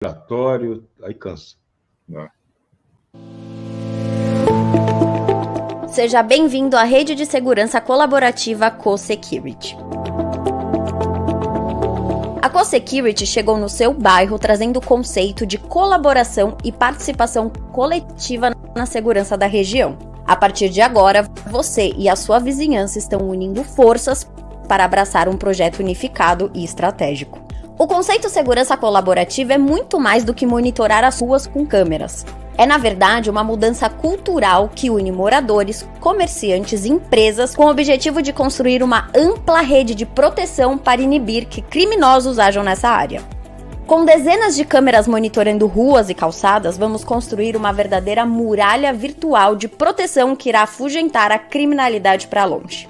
respiratório, aí cansa. Seja bem-vindo à rede de segurança colaborativa Co-Security. A Co-Security chegou no seu bairro trazendo o conceito de colaboração e participação coletiva na segurança da região. A partir de agora, você e a sua vizinhança estão unindo forças para abraçar um projeto unificado e estratégico. O conceito segurança colaborativa é muito mais do que monitorar as ruas com câmeras. É, na verdade, uma mudança cultural que une moradores, comerciantes e empresas com o objetivo de construir uma ampla rede de proteção para inibir que criminosos ajam nessa área. Com dezenas de câmeras monitorando ruas e calçadas, vamos construir uma verdadeira muralha virtual de proteção que irá afugentar a criminalidade para longe.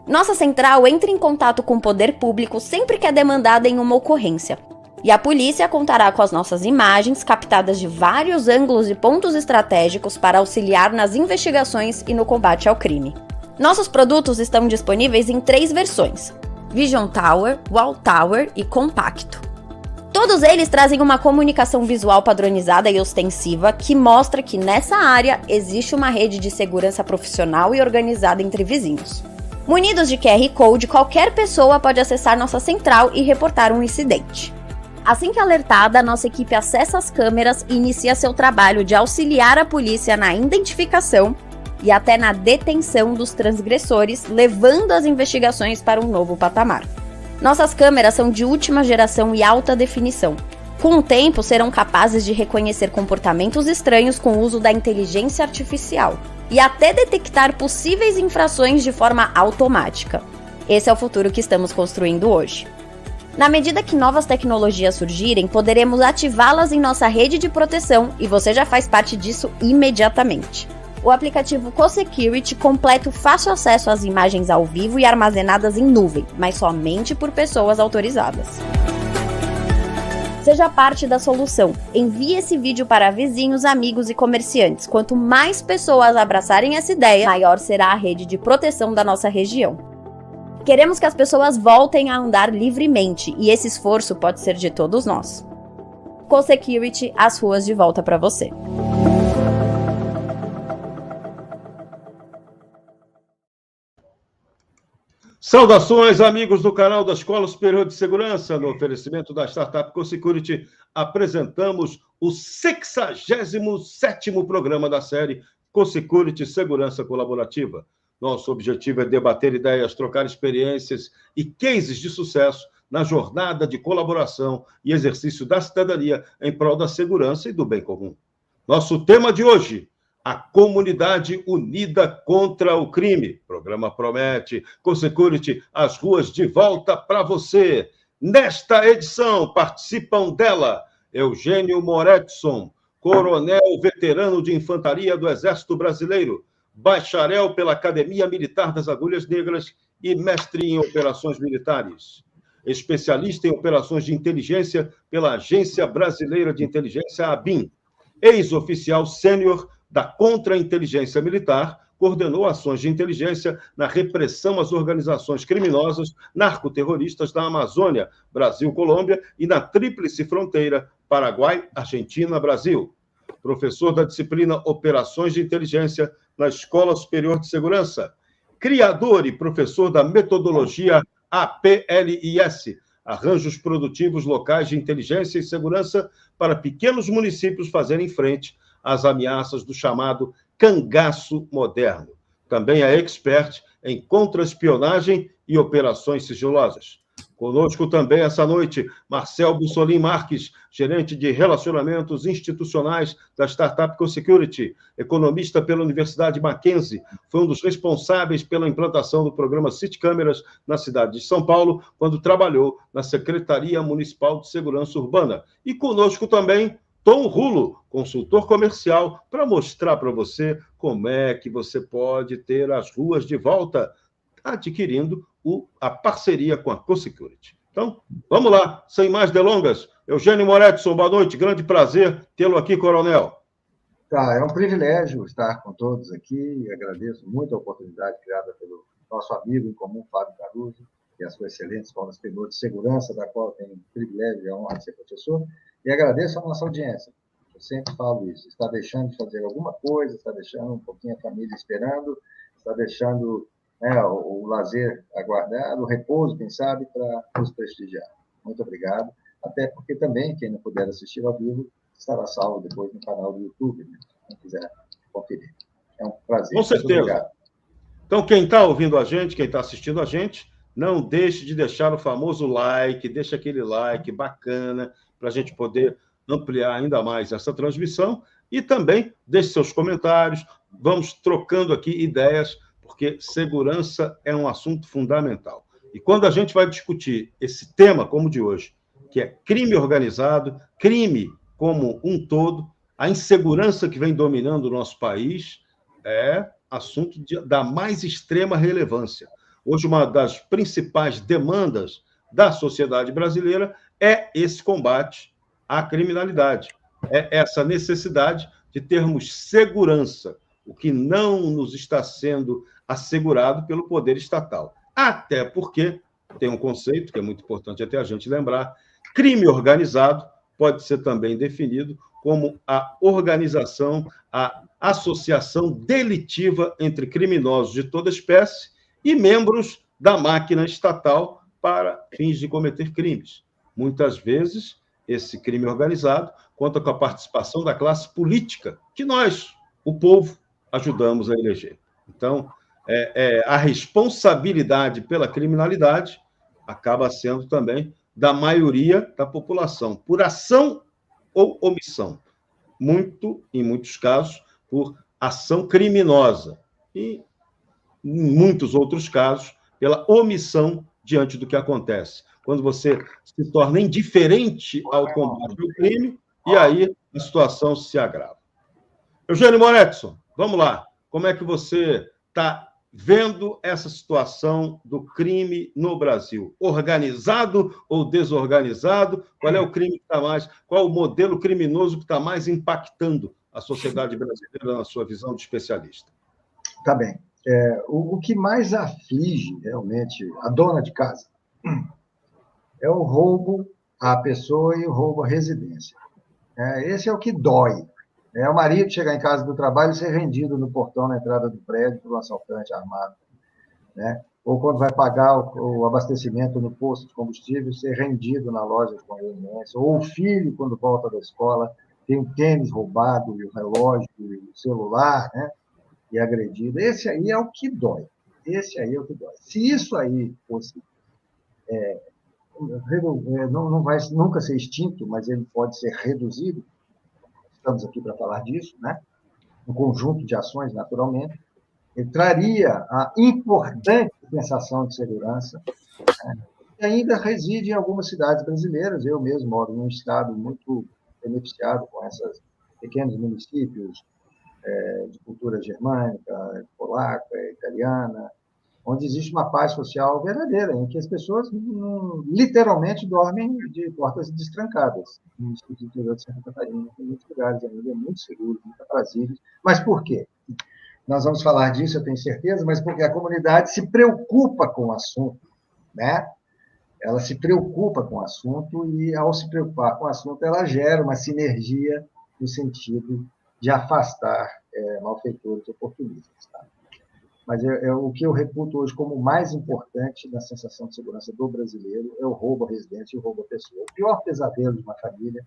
Nossa central entra em contato com o poder público sempre que é demandada em uma ocorrência. E a polícia contará com as nossas imagens, captadas de vários ângulos e pontos estratégicos para auxiliar nas investigações e no combate ao crime. Nossos produtos estão disponíveis em 3 versões: Vision Tower, Wall Tower e Compacto. Todos eles trazem uma comunicação visual padronizada e ostensiva que mostra que nessa área existe uma rede de segurança profissional e organizada entre vizinhos. Munidos de QR Code, qualquer pessoa pode acessar nossa central e reportar um incidente. Assim que alertada, nossa equipe acessa as câmeras e inicia seu trabalho de auxiliar a polícia na identificação e até na detenção dos transgressores, levando as investigações para um novo patamar. Nossas câmeras são de última geração e alta definição. Com o tempo, serão capazes de reconhecer comportamentos estranhos com o uso da inteligência artificial e até detectar possíveis infrações de forma automática. Esse é o futuro que estamos construindo hoje. Na medida que novas tecnologias surgirem, poderemos ativá-las em nossa rede de proteção e você já faz parte disso imediatamente. O aplicativo Co-Security completa o fácil acesso às imagens ao vivo e armazenadas em nuvem, mas somente por pessoas autorizadas. Seja parte da solução. Envie esse vídeo para vizinhos, amigos e comerciantes. Quanto mais pessoas abraçarem essa ideia, maior será a rede de proteção da nossa região. Queremos que as pessoas voltem a andar livremente e esse esforço pode ser de todos nós. Co-Security, as ruas de volta para você. Saudações, amigos do canal da Escola Superior de Segurança. No oferecimento da startup Co-Security, apresentamos o 67º programa da série Co-Security Segurança Colaborativa. Nosso objetivo é debater ideias, trocar experiências e cases de sucesso na jornada de colaboração e exercício da cidadania em prol da segurança e do bem comum. Nosso tema de hoje: a comunidade unida contra o crime. O programa promete. Co-Security, as ruas de volta para você. Nesta edição, participam dela Eugênio Moretson, coronel veterano de infantaria do Exército Brasileiro, bacharel pela Academia Militar das Agulhas Negras e mestre em operações militares. Especialista em operações de inteligência pela Agência Brasileira de Inteligência, ABIN. Ex-oficial sênior da Contra-Inteligência Militar, coordenou ações de inteligência na repressão às organizações criminosas narcoterroristas da Amazônia, Brasil, Colômbia e na Tríplice Fronteira, Paraguai, Argentina, Brasil. Professor da disciplina Operações de Inteligência na Escola Superior de Segurança. Criador e professor da metodologia APLIS, Arranjos Produtivos Locais de Inteligência e Segurança para pequenos municípios fazerem frente às ameaças do chamado cangaço moderno. Também é expert em contra-espionagem e operações sigilosas. Conosco também essa noite, Marcel Bussolin Marques, gerente de relacionamentos institucionais da startup Co-Security, economista pela Universidade Mackenzie, foi um dos responsáveis pela implantação do programa City Câmeras na cidade de São Paulo, quando trabalhou na Secretaria Municipal de Segurança Urbana. E conosco também Tom Rulo, consultor comercial, para mostrar para você como é que você pode ter as ruas de volta, adquirindo a parceria com a Co-Security. Então, vamos lá, sem mais delongas. Eugênio Moretson, boa noite, grande prazer tê-lo aqui, coronel. É um privilégio estar com todos aqui, agradeço muito a oportunidade criada pelo nosso amigo em comum, Fábio Caruso, e a sua excelente Escola Superior de Segurança, da qual eu tenho o privilégio e a honra de ser professor, E agradeço a nossa audiência. Eu sempre falo isso. Está deixando de fazer alguma coisa, está deixando um pouquinho a família esperando, está deixando, né, o lazer aguardado, o repouso, quem sabe, para nos prestigiar. Muito obrigado. Até porque também, quem não puder assistir ao vivo, estará salvo depois no canal do YouTube, né? Quem quiser conferir. É um prazer. Com certeza. Muito obrigado. Então, quem está ouvindo a gente, quem está assistindo a gente, não deixe de deixar o famoso like, deixa aquele like bacana para a gente poder ampliar ainda mais essa transmissão e também deixe seus comentários, vamos trocando aqui ideias, porque segurança é um assunto fundamental. E quando a gente vai discutir esse tema como o de hoje, que é crime organizado, crime como um todo, a insegurança que vem dominando o nosso país é assunto da mais extrema relevância. Hoje, uma das principais demandas da sociedade brasileira é esse combate à criminalidade. É essa necessidade de termos segurança, o que não nos está sendo assegurado pelo poder estatal. Até porque tem um conceito que é muito importante até a gente lembrar: crime organizado pode ser também definido como a organização, a associação delitiva entre criminosos de toda espécie e membros da máquina estatal para fins de cometer crimes. Muitas vezes, esse crime organizado conta com a participação da classe política, que nós, o povo, ajudamos a eleger. Então, a responsabilidade pela criminalidade acaba sendo também da maioria da população, por ação ou omissão. Em muitos casos, por ação criminosa. E, em muitos outros casos, pela omissão diante do que acontece. Quando você se torna indiferente ao combate ao crime, e aí a situação se agrava. Eugênio Moretson, vamos lá. Como é que você está vendo essa situação do crime no Brasil? Organizado ou desorganizado? Qual é o crime que está mais... Qual é o modelo criminoso que está mais impactando a sociedade brasileira, na sua visão de especialista? Tá bem. O que mais aflige, realmente, a dona de casa é o roubo à pessoa e o roubo à residência. Esse é o que dói. É o marido chegar em casa do trabalho e ser rendido no portão, na entrada do prédio, por um assaltante armado. Né? Ou quando vai pagar o abastecimento no posto de combustível, ser rendido na loja de conveniência. Ou o filho, quando volta da escola, tem um tênis roubado, e o relógio, e o celular, né? E agredido. Esse aí é o que dói. Esse aí é o que dói. Se isso aí fosse... não vai nunca ser extinto, mas ele pode ser reduzido. Estamos aqui para falar disso, né? Um conjunto de ações, naturalmente. Ele traria a importante sensação de segurança, né? Que ainda reside em algumas cidades brasileiras. Eu mesmo moro num estado muito beneficiado com esses pequenos municípios de cultura germânica, polaca, italiana, onde existe uma paz social verdadeira, em que as pessoas literalmente dormem de portas destrancadas. No município do interior de Santa Catarina, tem muitos lugares ainda muito seguros, muito aprazíveis. Mas por quê? Nós vamos falar disso, eu tenho certeza, mas porque a comunidade se preocupa com o assunto, né? Ela se preocupa com o assunto e, ao se preocupar com o assunto, ela gera uma sinergia no sentido de afastar malfeitores oportunistas. Tá? Mas o que eu reputo hoje como mais importante na sensação de segurança do brasileiro é o roubo à residência e o roubo à pessoa. O pior pesadelo de uma família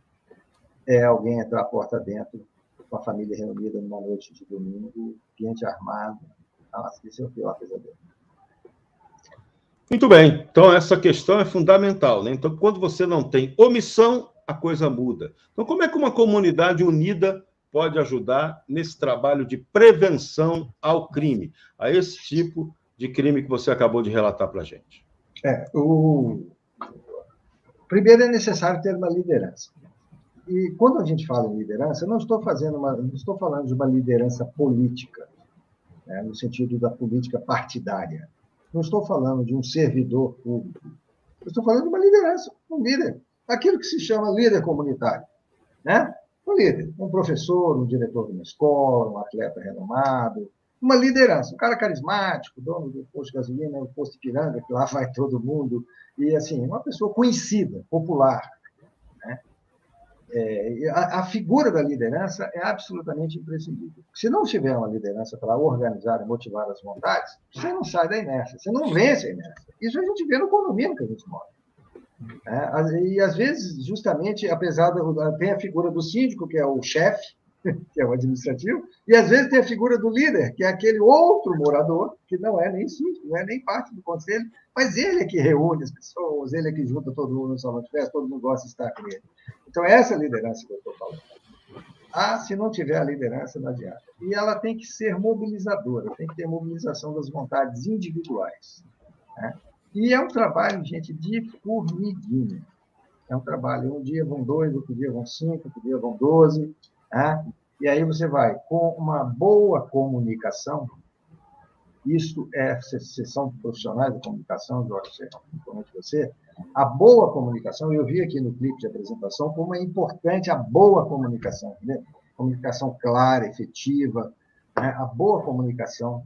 é alguém entrar a porta dentro com a família reunida numa noite de domingo, cliente armado. Nossa, esse é o pior pesadelo. Muito bem. Então, essa questão é fundamental, né? Então, quando você não tem omissão, a coisa muda. Então, como é que uma comunidade unida pode ajudar nesse trabalho de prevenção ao crime, a esse tipo de crime que você acabou de relatar para a gente? Primeiro, é necessário ter uma liderança. E quando a gente fala em liderança, não estou falando de uma liderança política, né, no sentido da política partidária. Não estou falando de um servidor público. Eu estou falando de uma liderança, um líder. Aquilo que se chama líder comunitário, né? Um líder, um professor, um diretor de uma escola, um atleta renomado, uma liderança, um cara carismático, dono do posto de gasolina, do posto de Piranga, que lá vai todo mundo, e assim, uma pessoa conhecida, popular, né? A figura da liderança é absolutamente imprescindível. Se não tiver uma liderança para organizar e motivar as vontades, você não sai da inércia, você não vence a inércia. Isso a gente vê no condomínio que a gente mora. E, às vezes, justamente, apesar tem a figura do síndico, que é o chefe, que é o administrativo, e, às vezes, tem a figura do líder, que é aquele outro morador, que não é nem síndico, não é nem parte do conselho, mas ele é que reúne as pessoas, ele é que junta todo mundo no salão de festa, todo mundo gosta de estar com ele. Então, essa é a liderança que eu estou falando. Se não tiver a liderança, não adianta. E ela tem que ser mobilizadora, tem que ter mobilização das vontades individuais. Né? E é um trabalho, gente, de formiguinha. É um trabalho. Um dia vão 2, outro dia vão 5, outro dia vão 12. Né? E aí você vai com uma boa comunicação. Isso vocês são profissionais de comunicação, Jorge, principalmente você. A boa comunicação, eu vi aqui no clipe de apresentação como é importante a boa comunicação, né? Comunicação clara, efetiva, né? A boa comunicação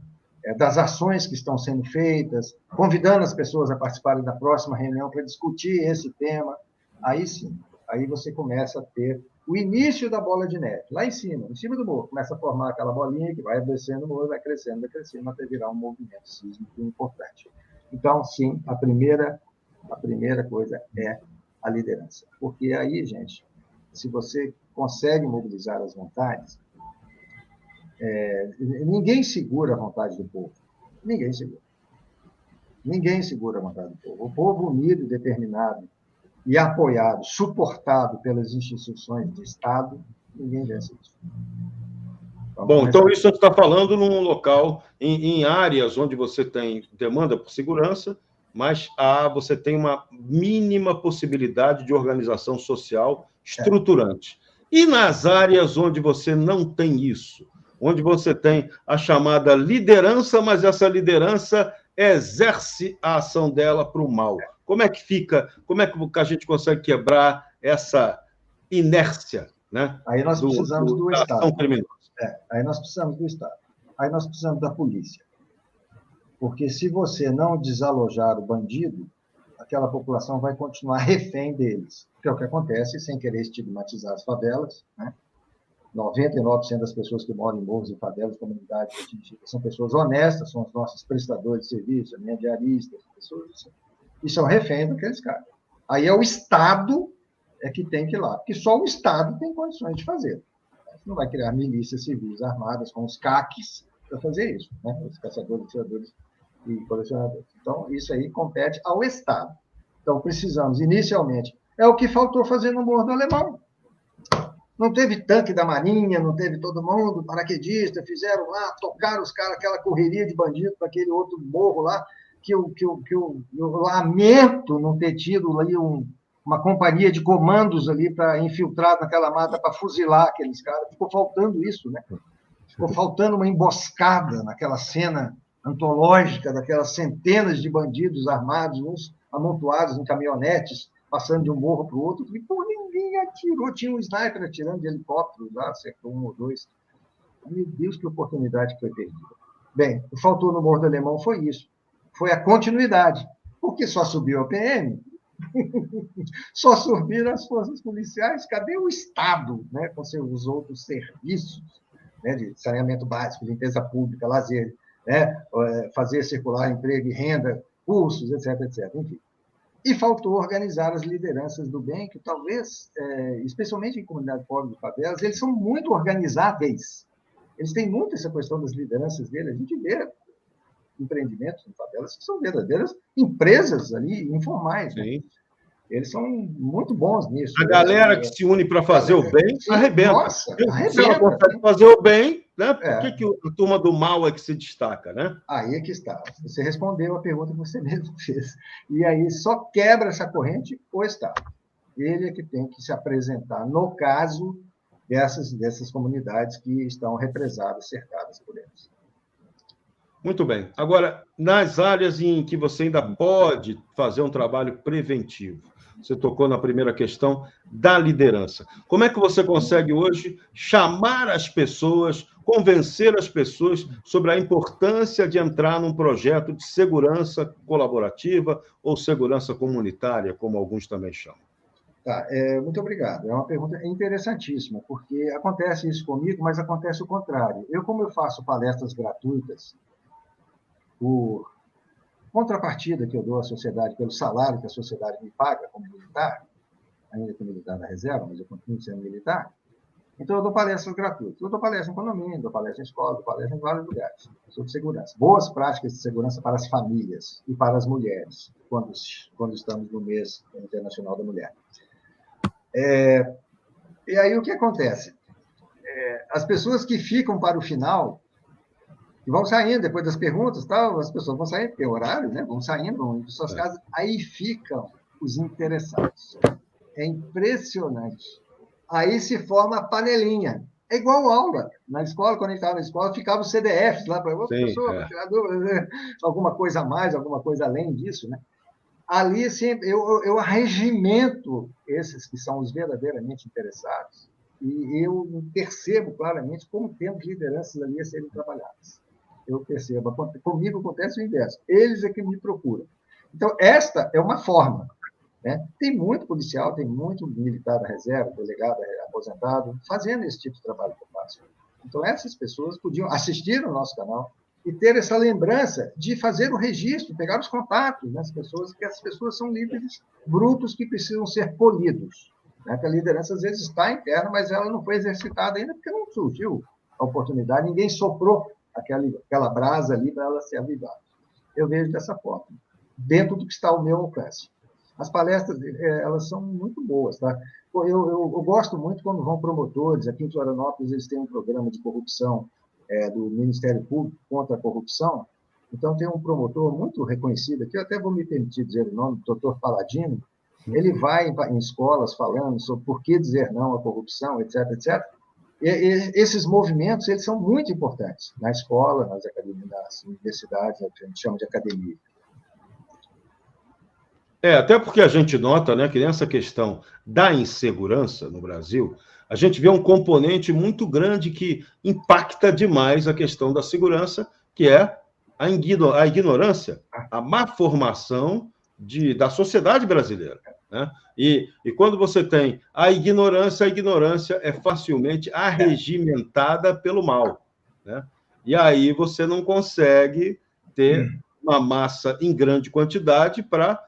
das ações que estão sendo feitas, convidando as pessoas a participarem da próxima reunião para discutir esse tema. Aí sim, aí você começa a ter o início da bola de neve, lá em cima do morro, começa a formar aquela bolinha que vai descendo o morro, vai crescendo, até virar um movimento sísmico importante. Então, sim, a primeira coisa é a liderança. Porque aí, gente, se você consegue mobilizar as vontades, ninguém segura a vontade do povo. Ninguém segura. Ninguém segura a vontade do povo. O povo unido, determinado e apoiado, suportado pelas instituições de Estado, ninguém vence isso. Bom, então isso você está falando num local, em áreas onde você tem demanda por segurança, mas você tem uma mínima possibilidade de organização social estruturante. E nas áreas onde você não tem isso, onde você tem a chamada liderança, mas essa liderança exerce a ação dela para o mal. Como é que fica? Como é que a gente consegue quebrar essa inércia, né? Aí nós precisamos do Estado. Criminosa. Aí nós precisamos do Estado. Aí nós precisamos da polícia. Porque se você não desalojar o bandido, aquela população vai continuar refém deles. Que é o que acontece, sem querer estigmatizar as favelas, né? 99% das pessoas que moram em morros e favelas, comunidades atingidas, são pessoas honestas, são os nossos prestadores de serviço, diaristas, pessoas assim, e são reféns daqueles caras. Aí é o Estado que tem que ir lá, porque só o Estado tem condições de fazer. Você não vai criar milícias civis armadas com os CACs para fazer isso, né? Os caçadores, atiradores e colecionadores. Então, isso aí compete ao Estado. Então, precisamos, inicialmente, é o que faltou fazer no Morro do Alemão. Não teve tanque da Marinha, não teve todo mundo, paraquedista, fizeram lá, tocaram os caras, aquela correria de bandido para aquele outro morro lá, que eu lamento não ter tido ali uma companhia de comandos ali para infiltrar naquela mata, para fuzilar aqueles caras. Ficou faltando isso, né? Ficou faltando uma emboscada naquela cena antológica daquelas centenas de bandidos armados, uns amontoados em caminhonetes, passando de um morro para o outro, e ninguém atirou, tinha um sniper atirando de helicóptero lá, acertou 1 ou 2. Meu Deus, que oportunidade que foi perdida. Bem, o que faltou no Morro do Alemão foi isso, foi a continuidade, porque só subiu a PM, só subiram as forças policiais, cadê o Estado, né, com seus outros serviços, né, de saneamento básico, limpeza pública, lazer, né, fazer circular emprego e renda, cursos, etc, etc, enfim. E faltou organizar as lideranças do bem, que talvez, especialmente em comunidade pobre de favelas, eles são muito organizáveis. Eles têm muito essa questão das lideranças deles. A gente vê empreendimentos em favelas que são verdadeiras empresas ali, informais. Né? Eles são muito bons nisso. A galera que se une para fazer o bem, arrebenta. Nossa, arrebenta. Se ela consegue fazer o bem, né? Por que a turma do mal é que se destaca, né? Aí é que está. Você respondeu a pergunta que você mesmo fez. E aí só quebra essa corrente o Estado. Ele é que tem que se apresentar no caso dessas comunidades que estão represadas, cercadas por eles. Muito bem. Agora, nas áreas em que você ainda pode fazer um trabalho preventivo, você tocou na primeira questão da liderança. Como é que você consegue hoje chamar as pessoas, convencer as pessoas sobre a importância de entrar num projeto de segurança colaborativa ou segurança comunitária, como alguns também chamam? Tá, muito obrigado. É uma pergunta interessantíssima, porque acontece isso comigo, mas acontece o contrário. Como eu faço palestras gratuitas, por contrapartida que eu dou à sociedade, pelo salário que a sociedade me paga como militar, ainda que militar da reserva, mas eu continuo sendo militar, então eu dou palestras gratuitas. Eu dou palestra em condomínio, dou palestra em escola, dou palestra em vários lugares sobre segurança. Boas práticas de segurança para as famílias e para as mulheres, quando estamos no mês internacional da mulher. E aí o que acontece? As pessoas que ficam para o final, que vão saindo depois das perguntas, tal, as pessoas vão saindo, porque é horário, né? Vão saindo, vão indo para suas casas, aí ficam os interessados. É impressionante. Aí se forma a panelinha. É igual aula. Na escola, quando a gente estava na escola, ficava os CDFs lá para o professor, para tirar dúvida, alguma coisa a mais, alguma coisa além disso, né? Ali, assim, eu arregimento esses que são os verdadeiramente interessados e eu percebo claramente como temos lideranças ali a serem trabalhadas. Eu percebo. Comigo acontece o inverso. Eles é que me procuram. Então, esta é uma forma. Né? Tem muito policial, tem muito militar da reserva, delegado aposentado, fazendo esse tipo de trabalho que eu faço. Então, essas pessoas podiam assistir ao nosso canal e ter essa lembrança de fazer o registro, pegar os contatos das pessoas, que as pessoas são líderes brutos que precisam ser polidos. Né? Que a liderança, às vezes, está interna, mas ela não foi exercitada ainda porque não surgiu a oportunidade, ninguém soprou aquela brasa ali para ela ser avivada. Eu vejo dessa forma, dentro do que está ao meu alcance. As palestras, elas são muito boas, tá? Eu gosto muito quando vão promotores. Aqui em Florianópolis, eles têm um programa de corrupção do Ministério Público contra a corrupção. Então, tem um promotor muito reconhecido aqui, eu até vou me permitir dizer o nome, o Dr. Paladino. Ele vai em escolas falando sobre por que dizer não à corrupção, etc., etc. E esses movimentos, eles são muito importantes na escola, nas academias, nas universidades, que a gente chama de academia. Até porque a gente nota, né, que nessa questão da insegurança no Brasil, a gente vê um componente muito grande que impacta demais a questão da segurança, que é a ignorância, a má formação da sociedade brasileira. Né? E quando você tem a ignorância é facilmente arregimentada pelo mal. Né? E aí você não consegue ter uma massa em grande quantidade para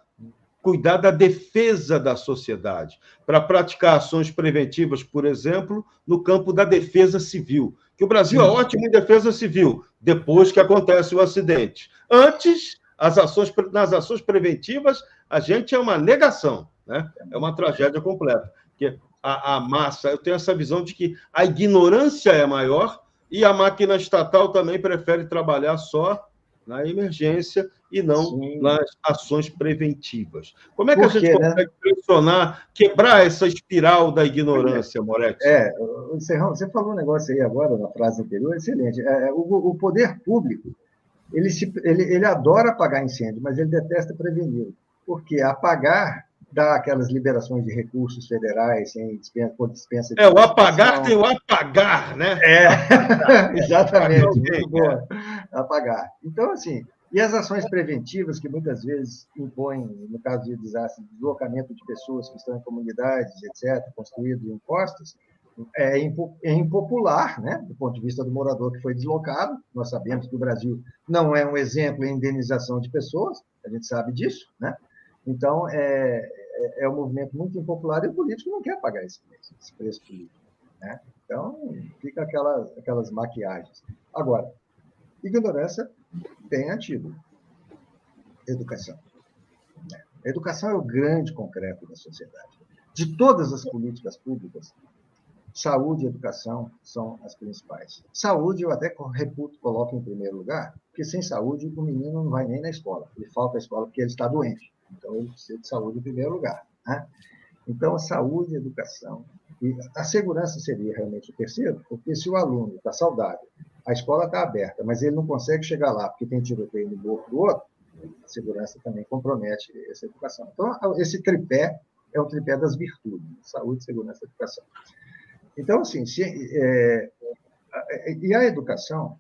cuidar da defesa da sociedade, para praticar ações preventivas, por exemplo, no campo da defesa civil. Que o Brasil é ótimo em defesa civil, depois que acontece o acidente. Antes, nas ações preventivas, a gente é uma negação, né? É uma tragédia completa. Porque a massa, eu tenho essa visão de que a ignorância é maior e a máquina estatal também prefere trabalhar só na emergência e não nas ações preventivas. Como é que a gente consegue pressionar, quebrar essa espiral da ignorância, Moretti? Você falou um negócio aí agora, na frase anterior, excelente. O poder público, ele adora apagar incêndio, mas ele detesta prevenir. Porque apagar dá aquelas liberações de recursos federais, por dispensa de... O apagar tem o apagar, né? Exatamente, muito boa. Apagar. Então, assim, e as ações preventivas que muitas vezes impõem, no caso de desastre, deslocamento de pessoas que estão em comunidades, etc., construídos em encostas, é impopular, né, do ponto de vista do morador que foi deslocado. Nós sabemos que o Brasil não é um exemplo em indenização de pessoas, a gente sabe disso, né? Então, é um movimento muito impopular e o político não quer pagar esse preço político. Né? Então, fica aquelas maquiagens. Agora, ignorância tem antídoto. Educação. A educação é o grande concreto da sociedade. De todas as políticas públicas, saúde e educação são as principais. Saúde, eu até coloco em primeiro lugar, porque sem saúde o menino não vai nem na escola. Ele falta a escola porque ele está doente. Então, ele precisa de saúde em primeiro lugar. Né? Então, a saúde e a educação. E a segurança seria realmente o terceiro, porque se o aluno está saudável, a escola está aberta, mas ele não consegue chegar lá porque tem tiroteio no morro do outro, a segurança também compromete essa educação. Então, esse tripé é o tripé das virtudes: saúde, segurança e educação. Então, assim, e a educação,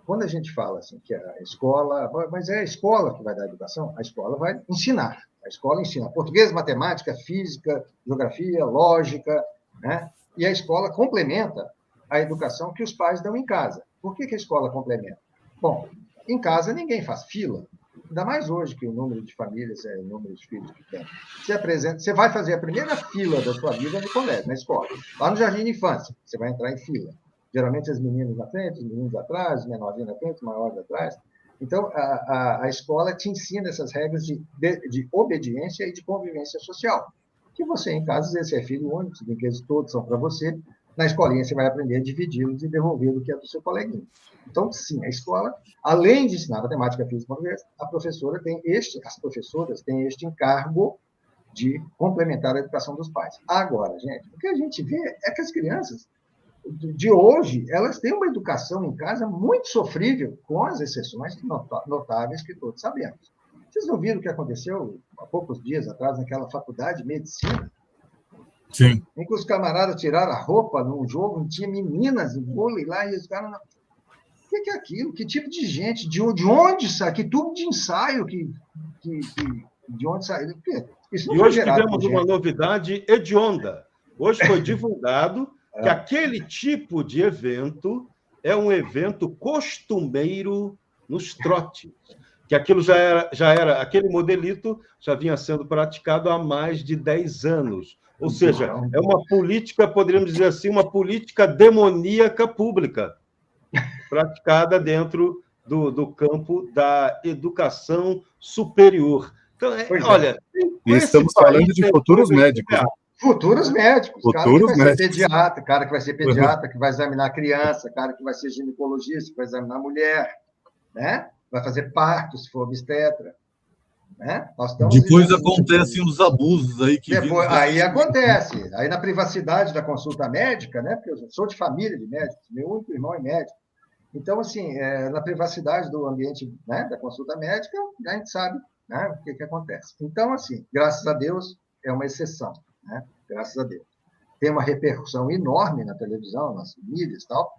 quando a gente fala assim, que a escola, mas é a escola que vai dar a educação, a escola vai ensinar, A escola ensina português, matemática, física, geografia, lógica, né? E a escola complementa a educação que os pais dão em casa. Por que a escola complementa? Bom, em casa ninguém faz fila, ainda mais hoje que o número de famílias é o número de filhos que tem. Você vai fazer a primeira fila da sua vida no colégio, na escola. Lá no jardim de infância, você vai entrar em fila. Geralmente as meninas na frente, os meninos atrás, os menorzinhos na frente, os maiores atrás. Então, a escola te ensina essas regras de obediência e de convivência social. Que você, em casa, às vezes, você é filho único, os brinquedos todos são para você. Na escolinha, você vai aprender a dividi-los e devolver o que é do seu coleguinha. Então, sim, a escola, além de ensinar matemática, física e português, as professoras têm este encargo de complementar a educação dos pais. Agora, gente, o que a gente vê é que as crianças de hoje, elas têm uma educação em casa muito sofrível, com as exceções notáveis que todos sabemos. Vocês não viram o que aconteceu há poucos dias atrás naquela faculdade de medicina? Sim. Em que os camaradas tiraram a roupa num jogo, não tinha meninas em vôlei lá, e os caras... O que é aquilo? Que tipo de gente? De onde sai? Que tubo de ensaio? De onde saiu? Isso e hoje tivemos uma novidade hedionda. Hoje foi divulgado que aquele tipo de evento é um evento costumeiro nos trotes, que aquilo já era aquele modelito já vinha sendo praticado há mais de 10 anos. Ou seja, é uma política, poderíamos dizer assim, uma política demoníaca pública, praticada dentro do campo da educação superior. Então, olha... E estamos falando de futuros médicos. Futuros médicos, Futuros médicos. Cara que vai ser pediatra, que vai examinar a criança, cara que vai ser ginecologista, que vai examinar a mulher, né? Vai fazer parto, se for obstetra. Né? Depois acontecem os abusos aí que aí acontece. Aí na privacidade da consulta médica, né? Porque eu sou de família de médicos, meu único irmão é médico. Então, assim, na privacidade do ambiente, né, da consulta médica, a gente sabe, né, o que acontece. Então, assim, graças a Deus, é uma exceção. Né? Graças a Deus. Tem uma repercussão enorme na televisão, nas mídias e tal,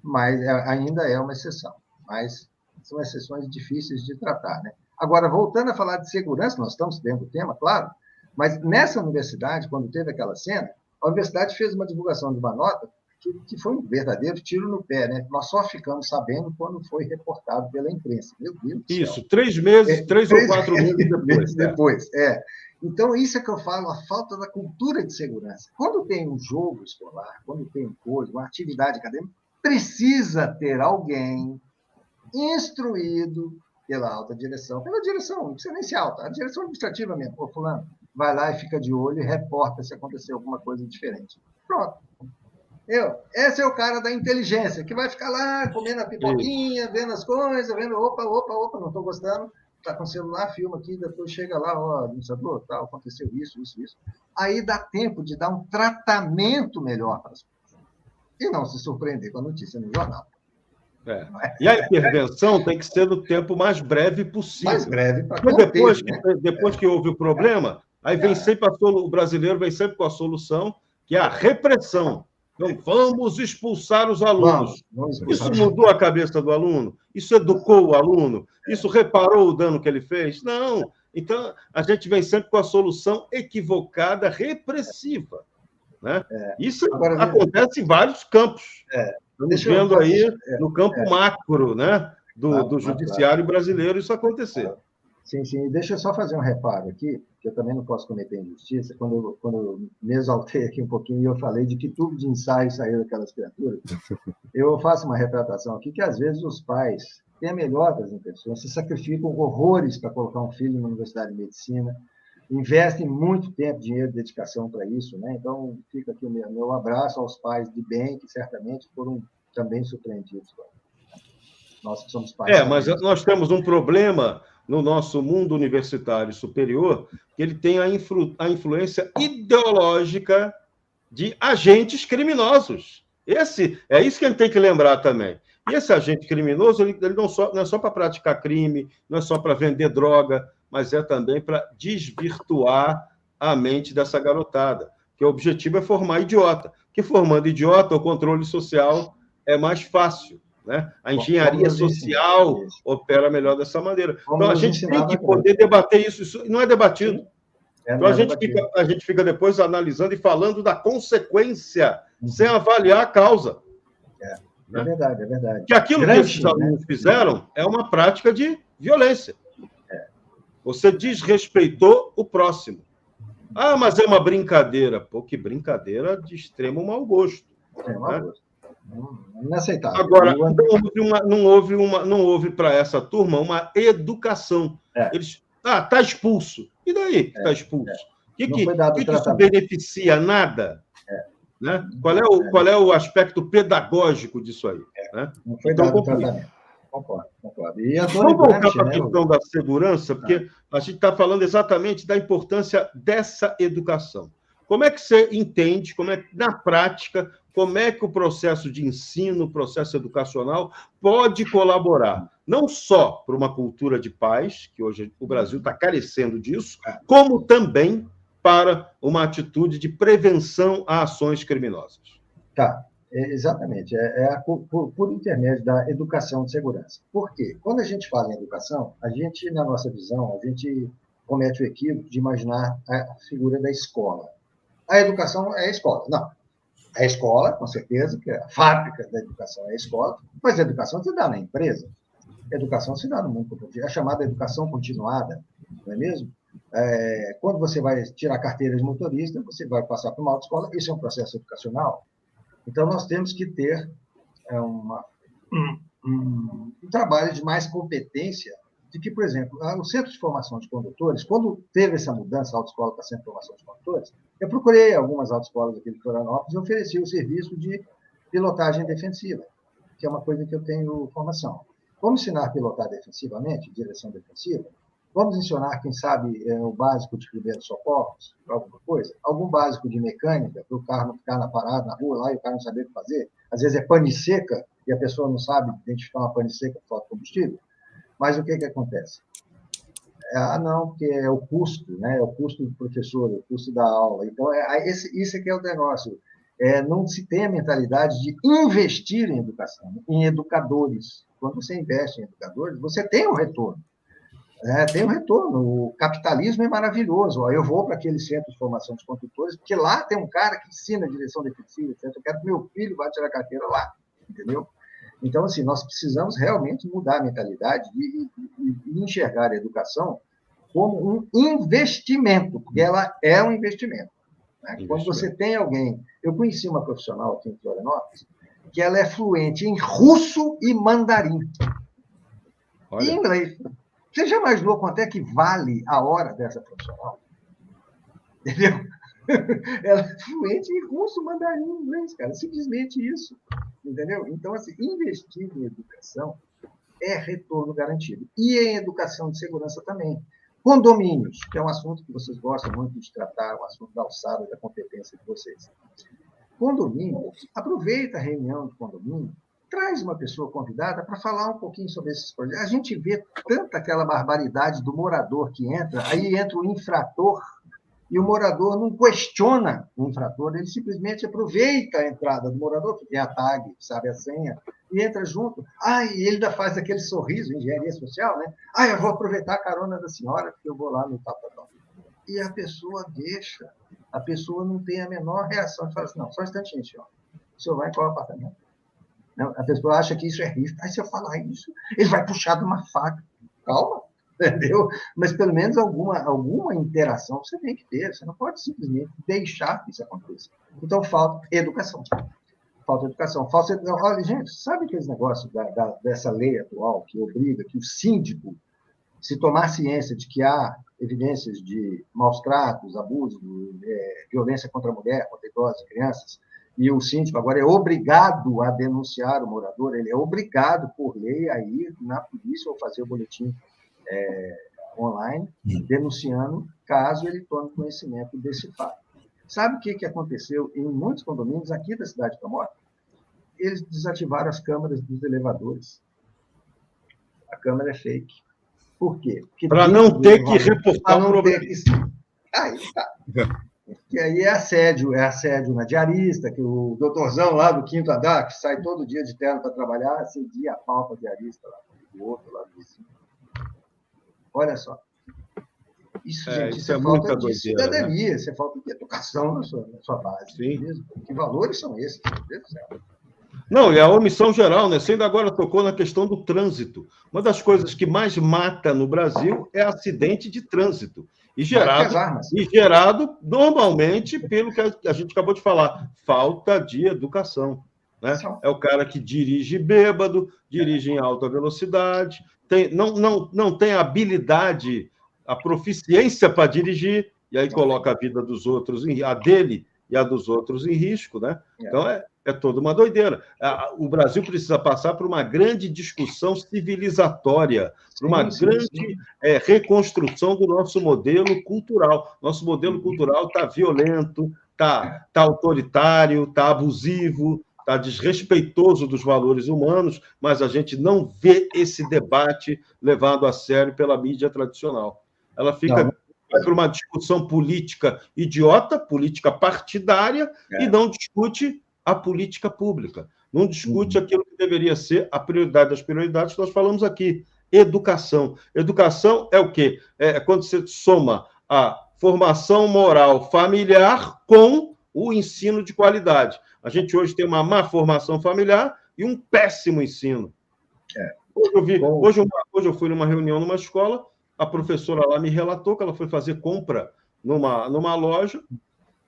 mas ainda é uma exceção. Mas são exceções difíceis de tratar. Né? Agora, voltando a falar de segurança, nós estamos dentro do tema, claro, mas nessa universidade, quando teve aquela cena, a universidade fez uma divulgação de uma nota que foi um verdadeiro tiro no pé. Né? Nós só ficamos sabendo quando foi reportado pela imprensa. Meu Deus do céu. Isso, 3 meses, 3 ou 4 meses depois. Então, isso é que eu falo, a falta da cultura de segurança. Quando tem um jogo escolar, quando tem uma atividade acadêmica, precisa ter alguém instruído pela alta direção, pela direção, não precisa nem ser alta, a direção administrativa mesmo. Pô, fulano, vai lá e fica de olho e reporta se acontecer alguma coisa diferente. Pronto. Esse é o cara da inteligência, que vai ficar lá comendo a pipoquinha, vendo as coisas, vendo, opa, não estou gostando. Está com o celular, filma aqui, depois chega lá, administrador, tal, aconteceu isso. Aí dá tempo de dar um tratamento melhor para as pessoas. E não se surpreender com a notícia no jornal. E a intervenção tem que ser no tempo mais breve possível. Mais breve para depois que houve o problema, aí vem sempre o brasileiro vem sempre com a solução, que é a repressão. Então, vamos expulsar os alunos. Isso mudou a cabeça do aluno? Isso educou o aluno? Isso reparou o dano que ele fez? Não. Então, a gente vem sempre com a solução equivocada, repressiva. Né? Isso acontece em vários campos. Estamos vendo aí no campo macro, né, do judiciário brasileiro isso acontecer. Sim. Deixa eu só fazer um reparo aqui, que eu também não posso cometer injustiça. Quando eu me exaltei aqui um pouquinho e eu falei de que tubo de ensaio saiu daquelas criaturas, eu faço uma retratação aqui que, às vezes, os pais têm a melhor das intenções, se sacrificam horrores para colocar um filho na Universidade de Medicina, investem muito tempo, dinheiro e dedicação para isso. Né? Então, fica aqui o meu abraço aos pais de bem, que certamente foram também surpreendidos. Nós que somos pais. Mas nós temos um problema no nosso mundo universitário superior, que ele tem a influência ideológica de agentes criminosos. É isso que a gente tem que lembrar também. E esse agente criminoso, ele não é só para praticar crime, não é só para vender droga, mas é também para desvirtuar a mente dessa garotada, que o objetivo é formar idiota, porque formando idiota, o controle social é mais fácil. Né? A engenharia social opera melhor dessa maneira. Então, a gente tem que poder debater isso. Isso não é debatido. Então, a gente fica depois analisando e falando da consequência, sem avaliar a causa. É verdade, é verdade. Que aquilo que esses alunos fizeram é uma prática de violência. Você desrespeitou o próximo. Ah, mas é uma brincadeira. Pô, que brincadeira de extremo mau gosto. Mau gosto. Inaceitável. Agora, não houve para essa turma uma educação. Eles, tá expulso. E daí que está expulso? Que isso beneficia? Nada. Né? Qual é o aspecto pedagógico disso aí? Né? Não foi dado tratamento. Concordo. E vamos voltar para a questão da segurança, porque a gente está falando exatamente da importância dessa educação. Como é que você entende, na prática, como é que o processo de ensino, o processo educacional pode colaborar, não só para uma cultura de paz, que hoje o Brasil está carecendo disso, como também para uma atitude de prevenção a ações criminosas? Exatamente. Por intermédio da educação de segurança. Por quê? Quando a gente fala em educação, a gente, na nossa visão, a gente comete o equívoco de imaginar a figura da escola. A educação é a escola. Não. É a escola, com certeza, que é a fábrica da educação é a escola, mas a educação se dá na empresa. A educação se dá no mundo corporativo. É a chamada educação continuada, não é mesmo? Quando você vai tirar carteira de motorista, você vai passar por uma autoescola, isso é um processo educacional. Então, nós temos que ter um trabalho de mais competência de que, por exemplo, o Centro de Formação de Condutores, quando teve essa mudança, a autoescola para Centro de Formação de Condutores, eu procurei algumas autoescolas aqui de Florianópolis e ofereci o serviço de pilotagem defensiva, que é uma coisa que eu tenho formação. Vamos ensinar a pilotar defensivamente, direção defensiva? Vamos ensinar, quem sabe, o básico de primeiros socorros, alguma coisa? Algum básico de mecânica, para o carro não ficar na parada, na rua, lá, e o carro não saber o que fazer? Às vezes é pane seca, e a pessoa não sabe identificar uma pane seca por falta de combustível. Mas o que acontece? Não, porque é o custo, né? É o custo do professor, é o custo da aula. Então, isso é que é o negócio. Não se tem a mentalidade de investir em educação, em educadores. Quando você investe em educadores, você tem um retorno. Tem um retorno. O capitalismo é maravilhoso. Eu vou para aquele centro de formação de condutores, porque lá tem um cara que ensina direção defensiva, etc. Eu quero que meu filho vá tirar carteira lá, entendeu? Então, assim, nós precisamos realmente mudar a mentalidade e enxergar a educação como um investimento, porque ela é um investimento. Né? Quando você tem alguém... Eu conheci uma profissional aqui em Florianópolis, que ela é fluente em russo e mandarim. E inglês. Você já imaginou quanto é que vale a hora dessa profissional? Entendeu? Ela é fluente em russo, mandarim, inglês, cara. Simplesmente isso. Entendeu? Então, assim, investir em educação é retorno garantido. E em educação de segurança também. Condomínios, que é um assunto que vocês gostam muito de tratar, um assunto da alçada da competência de vocês. Condomínio, aproveita a reunião de condomínio, traz uma pessoa convidada para falar um pouquinho sobre esses projetos. A gente vê tanta aquela barbaridade do morador que entra, aí entra o infrator, e o morador não questiona o infrator, ele simplesmente aproveita a entrada do morador, que tem a tag, sabe a senha, e entra junto. E ele ainda faz aquele sorriso, engenharia social, né? Eu vou aproveitar a carona da senhora, porque eu vou lá no tal. E a pessoa deixa, a pessoa não tem a menor reação, fala assim, não, só um instantinho, senhor. O senhor vai em qual apartamento? Não, a pessoa acha que isso é risco. Se eu falar isso, ele vai puxar de uma faca. Calma, entendeu? Mas pelo menos alguma interação você tem que ter. Você não pode simplesmente deixar que isso aconteça. Então, falta educação. Olha, gente, sabe aqueles negócios dessa lei atual que obriga que o síndico, se tomar ciência de que há evidências de maus tratos, abuso, violência contra a mulher, contra idosos e crianças, e o síndico agora é obrigado a denunciar o morador, ele é obrigado, por lei, a ir na polícia ou fazer o boletim online, denunciando, caso ele tome conhecimento desse fato. Sabe o que aconteceu em muitos condomínios aqui da cidade que eu moro? Eles desativaram as câmeras dos elevadores. A câmera é fake. Por quê? Para não ter que reportar o problema. Aí tá. Que aí é assédio na diarista, que o doutorzão lá do 5º andar, que sai todo dia de terno para trabalhar, assedia a pau para diarista lá, do outro lado do vizinho. Olha só. Isso, gente, isso é falta muita de doideira, né? cidadania, isso é falta de educação na sua base. Sim. Mesmo. Que valores são esses? Meu Deus do céu. Não, e a omissão geral, né? Você ainda agora tocou na questão do trânsito. Uma das coisas que mais mata no Brasil é acidente de trânsito. E gerado normalmente pelo que a gente acabou de falar, falta de educação. Né? É o cara que dirige bêbado, dirige em alta velocidade, não tem a habilidade, a proficiência para dirigir, e aí coloca a vida dos outros, a dele e a dos outros em risco. Né? Então, é toda uma doideira. O Brasil precisa passar por uma grande discussão civilizatória, por uma grande reconstrução do nosso modelo cultural. Nosso modelo cultural está violento, está autoritário, está abusivo, está desrespeitoso dos valores humanos, mas a gente não vê esse debate levado a sério pela mídia tradicional. Ela vai para uma discussão política idiota, política partidária, e não discute a política pública. Não discute aquilo que deveria ser a prioridade das prioridades que nós falamos aqui. Educação. Educação é o quê? É quando você soma a formação moral familiar com o ensino de qualidade. A gente hoje tem uma má formação familiar e um péssimo ensino. Hoje eu fui numa reunião numa escola, a professora lá me relatou que ela foi fazer compra numa loja,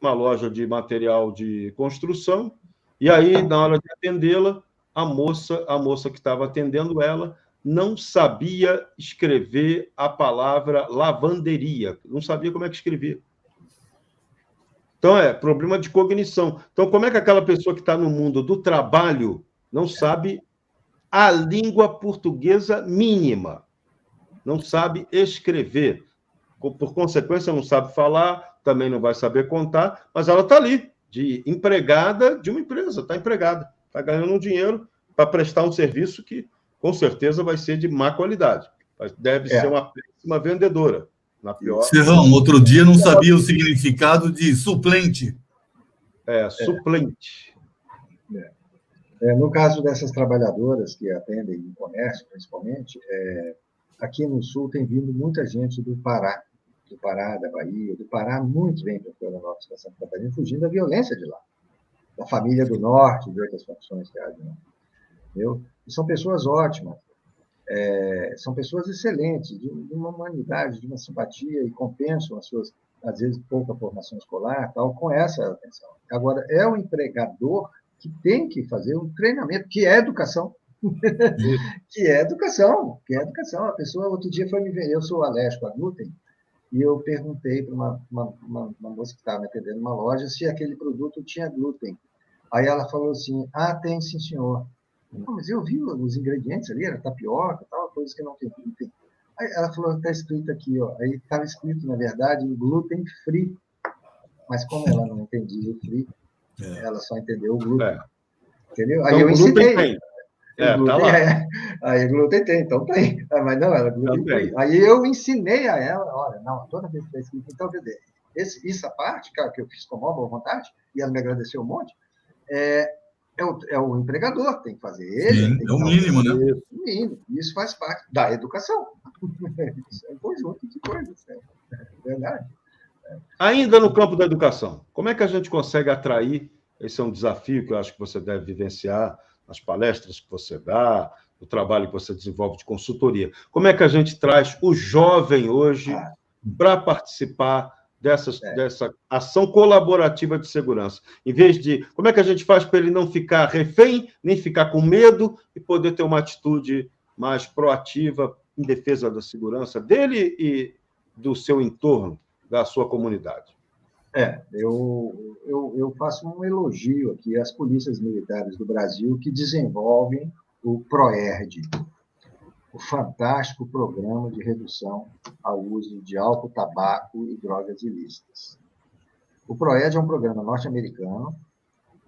uma loja de material de construção, e aí, na hora de atendê-la, a moça que estava atendendo ela não sabia escrever a palavra lavanderia, não sabia como é que escrevia. Então, problema de cognição. Então, como é que aquela pessoa que está no mundo do trabalho não sabe a língua portuguesa mínima? Não sabe escrever. Por consequência, não sabe falar, também não vai saber contar, mas ela está ali, de empregada de uma empresa, está empregada, está ganhando um dinheiro para prestar um serviço que, com certeza, vai ser de má qualidade. Deve ser uma péssima vendedora. Na pior. Serrão, outro dia não sabia o significado de suplente. Suplente. No caso dessas trabalhadoras que atendem no comércio, principalmente, aqui no Sul tem vindo muita gente do Pará, da Bahia, do Pará, muitos vêm para Florianópolis, para Santa Catarina, fugindo da violência de lá, da família do Norte, de outras facções que há de lá. E são pessoas ótimas, são pessoas excelentes, de uma humanidade, de uma simpatia, e compensam as suas, às vezes, pouca formação escolar, tal, com essa atenção. Agora, é o empregador que tem que fazer um treinamento, que é educação. que é educação. A pessoa, outro dia, foi me ver, eu sou alérgico a glúten, e eu perguntei para uma moça que estava me atendendo numa loja se aquele produto tinha glúten. Aí ela falou assim, tem sim, senhor. Não, mas eu vi os ingredientes ali, era tapioca, tal, coisas que não tem glúten. Aí ela falou, está escrito aqui, aí estava escrito, na verdade, glúten free. Mas como ela não entendia o free, ela só entendeu o glúten. Entendeu? Aí eu ensinei. Tá lá. Aí glúten tem, então tem. Mas não, ela glúten free. Aí eu ensinei a ela, olha, não, toda vez que está escrito, então, quer dizer, essa parte, cara, que eu fiz com a maior boa vontade, e ela me agradeceu um monte, é o empregador que tem que fazer. Ele é o mínimo, né? O mínimo. Isso faz parte da educação. Isso é um conjunto de coisas. É verdade. Ainda no campo da educação, como é que a gente consegue atrair? Esse é um desafio que eu acho que você deve vivenciar nas palestras que você dá, no trabalho que você desenvolve de consultoria. Como é que a gente traz o jovem hoje para participar dessa ação colaborativa de segurança? Em vez de... Como é que a gente faz para ele não ficar refém, nem ficar com medo e poder ter uma atitude mais proativa em defesa da segurança dele e do seu entorno, da sua comunidade? Eu faço um elogio aqui às polícias militares do Brasil que desenvolvem o PROERD, o fantástico programa de redução ao uso de álcool, tabaco e drogas ilícitas. O PROERD é um programa norte-americano,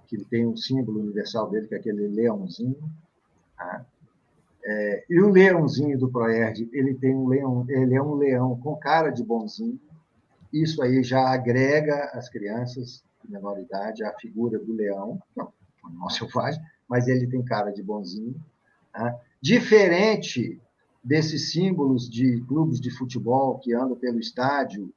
que tem um símbolo universal dele, que é aquele leãozinho. Tá? E o leãozinho do PROERD, ele é um leão com cara de bonzinho. Isso aí já agrega às crianças de menor idade a figura do leão, não selvagem, mas ele tem cara de bonzinho. Tá? Diferente desses símbolos de clubes de futebol que andam pelo estádio,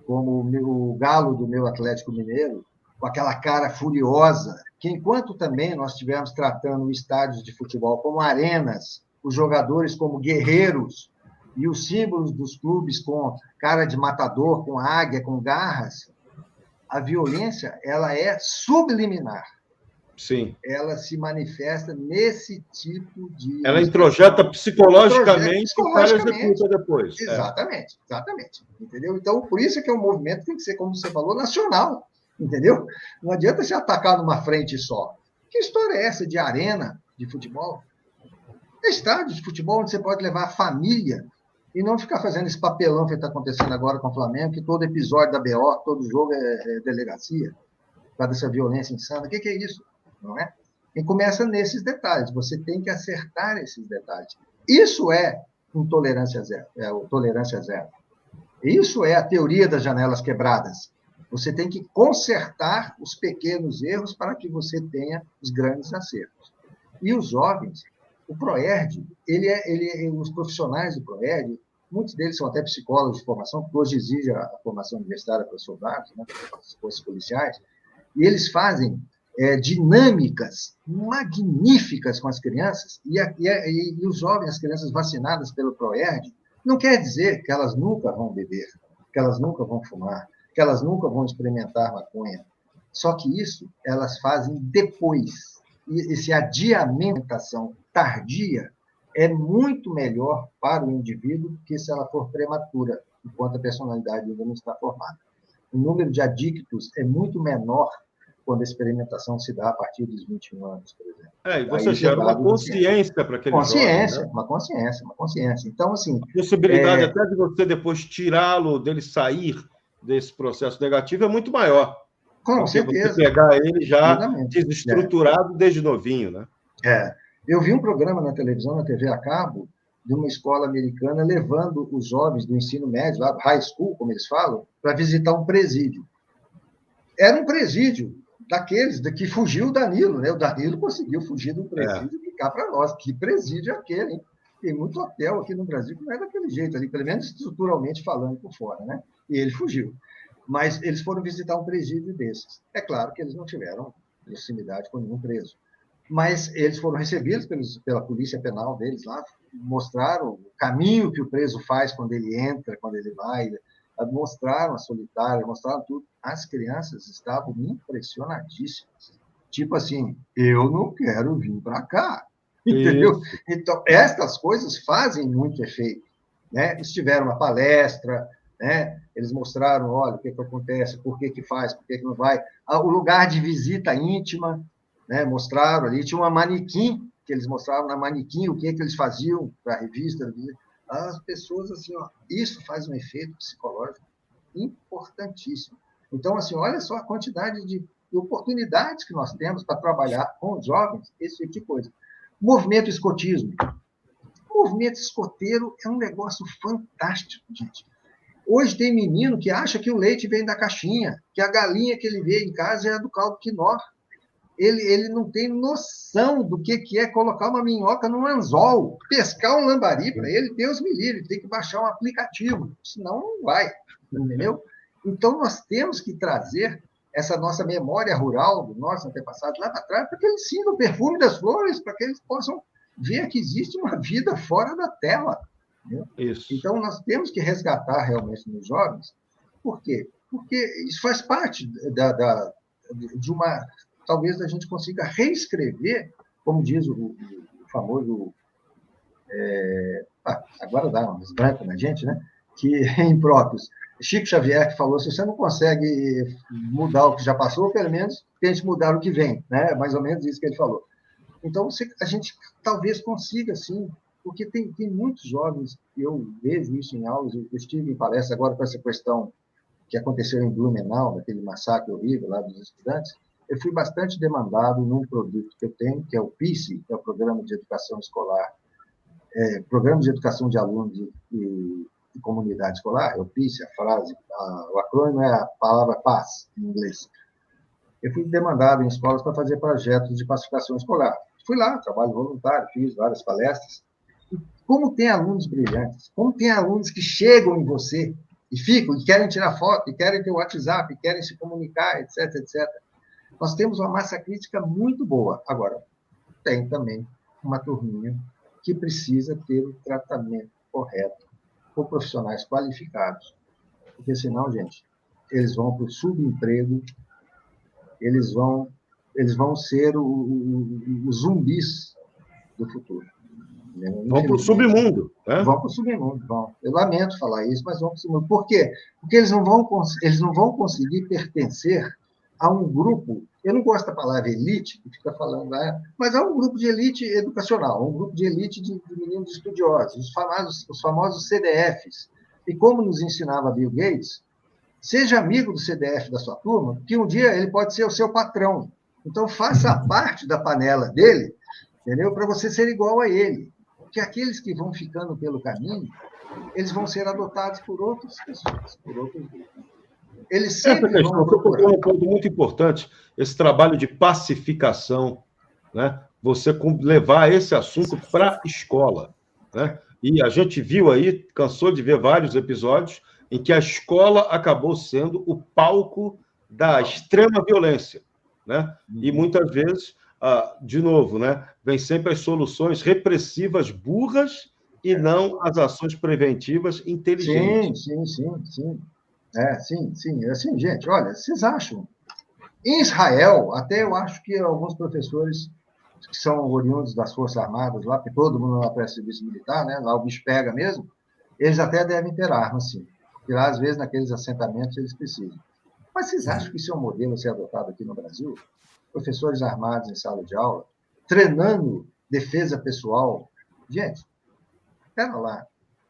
como o galo do meu Atlético Mineiro, com aquela cara furiosa, que enquanto também nós estivemos tratando estádios de futebol como arenas, os jogadores como guerreiros, e os símbolos dos clubes com cara de matador, com águia, com garras, a violência ela é subliminar. Sim. Ela se manifesta nesse tipo de... Ela introjeta psicologicamente e o cara executa depois. Exatamente, exatamente. Entendeu? Então, por isso que o movimento tem que ser, como você falou, nacional. Entendeu? Não adianta se atacar numa frente só. Que história é essa de arena de futebol? É estádio de futebol onde você pode levar a família e não ficar fazendo esse papelão que está acontecendo agora com o Flamengo, que todo episódio da BO, todo jogo é delegacia, por causa dessa violência insana. O que é isso? Não é? E começa nesses detalhes. Você tem que acertar esses detalhes. Isso é intolerância zero. Tolerância zero. Isso é a teoria das janelas quebradas. Você tem que consertar os pequenos erros para que você tenha os grandes acertos. E os jovens, o ProERD, os profissionais do ProERD, muitos deles são até psicólogos de formação, porque hoje exige a formação universitária para os soldados, né, para as forças policiais, e eles fazem dinâmicas magníficas com as crianças, e os jovens, as crianças vacinadas pelo ProERD, não quer dizer que elas nunca vão beber, que elas nunca vão fumar, que elas nunca vão experimentar maconha. Só que isso elas fazem depois. E esse adiamentação tardia é muito melhor para o indivíduo do que se ela for prematura, enquanto a personalidade ainda não está formada. O número de adictos é muito menor quando a experimentação se dá a partir dos 21 anos, por exemplo. E você gera uma consciência para aquele jovem, né? Uma consciência. Então, assim... A possibilidade até de você depois tirá-lo, dele sair desse processo negativo é muito maior. Com certeza. Você pegar ele já desestruturado desde novinho, né? Eu vi um programa na televisão, na TV a cabo, de uma escola americana levando os jovens do ensino médio, lá, high school, como eles falam, para visitar um presídio. Era um presídio daqueles que fugiu o Danilo, né? O Danilo conseguiu fugir do presídio e ficar para nós. Que presídio é aquele, hein? Tem muito hotel aqui no Brasil que não é daquele jeito ali, pelo menos estruturalmente falando por fora, né? E ele fugiu. Mas eles foram visitar um presídio desses. É claro que eles não tiveram proximidade com nenhum preso. Mas eles foram recebidos pela polícia penal deles lá, mostraram o caminho que o preso faz quando ele entra, quando ele vai, mostraram a solitária, mostraram tudo. As crianças estavam impressionadíssimas. Tipo assim, eu não quero vir para cá. Entendeu? Isso. Então, estas coisas fazem muito efeito. Né? Eles tiveram uma palestra, né? Eles mostraram, olha, o que acontece, por que faz, por que não vai. O lugar de visita íntima, né? Mostraram ali, tinha uma manequim, que eles mostravam na manequim o que eles faziam para a revista. As pessoas, assim, ó, isso faz um efeito psicológico importantíssimo. Então, assim, olha só a quantidade de oportunidades que nós temos para trabalhar com os jovens, esse tipo de coisa. Movimento escotismo. O movimento escoteiro é um negócio fantástico, gente. Hoje tem menino que acha que o leite vem da caixinha, que a galinha que ele vê em casa é a do caldo quinó. Ele não tem noção do que é colocar uma minhoca num anzol, pescar um lambari, para ele, Deus me livre, ele tem que baixar um aplicativo, senão não vai, entendeu? Então, nós temos que trazer essa nossa memória rural do nosso antepassado lá para trás, para que eles sintam o perfume das flores, para que eles possam ver que existe uma vida fora da tela. Isso. Então, nós temos que resgatar realmente nos jovens. Por quê? Porque isso faz parte de uma... Talvez a gente consiga reescrever, como diz o famoso... agora dá umas brancas na gente, né? Que em próprios. Chico Xavier que falou, se você não consegue mudar o que já passou, pelo menos tente mudar o que vem, né? Mais ou menos isso que ele falou. Então, a gente talvez consiga, sim, porque tem muitos jovens, eu vejo isso em aulas, eu estive em palestra agora com essa questão que aconteceu em Blumenau, daquele massacre horrível lá dos estudantes. Eu fui bastante demandado num produto que eu tenho, que é o PICE, que é o Programa de Educação Escolar, Programa de Educação de Alunos e Comunidade Escolar, é o PICE, a frase, o acrônimo é a palavra PAS, em inglês. Eu fui demandado em escolas para fazer projetos de pacificação escolar. Fui lá, trabalho voluntário, fiz várias palestras. Como tem alunos brilhantes, como tem alunos que chegam em você e ficam, e querem tirar foto, e querem ter o WhatsApp, e querem se comunicar, etc, etc. Nós temos uma massa crítica muito boa. Agora, tem também uma turminha que precisa ter o tratamento correto por profissionais qualificados. Porque senão, gente, eles vão para o subemprego, eles vão ser os zumbis do futuro. Vão para o submundo. Né? Vão para o submundo, vão. Eu lamento falar isso, mas vão para o submundo. Por quê? Porque eles não vão conseguir pertencer a um grupo, eu não gosto da palavra elite, que fica falando lá, mas é um grupo de elite educacional, um grupo de elite de meninos estudiosos, os famosos CDFs. E como nos ensinava Bill Gates, seja amigo do CDF da sua turma, que um dia ele pode ser o seu patrão. Então, faça parte da panela dele, entendeu? Para você ser igual a ele. Porque aqueles que vão ficando pelo caminho, eles vão ser adotados por outras pessoas, por outros grupos. Eles sempre vão procurar. Um ponto muito importante, esse trabalho de pacificação, né? Você levar esse assunto para a escola. Né? E a gente viu aí, cansou de ver vários episódios em que a escola acabou sendo o palco da extrema violência. Né? E muitas vezes, de novo, né? Vem sempre as soluções repressivas burras e não as ações preventivas inteligentes. Sim. Sim. Assim, gente, olha, vocês acham? Em Israel, até eu acho que alguns professores que são oriundos das Forças Armadas, lá, porque todo mundo lá presta serviço militar, né? Lá o bicho pega mesmo, eles até devem ter arma, sim. Porque lá, às vezes, naqueles assentamentos, eles precisam. Mas vocês acham que isso é um modelo a ser adotado aqui no Brasil? Professores armados em sala de aula, treinando defesa pessoal. Gente, espera lá.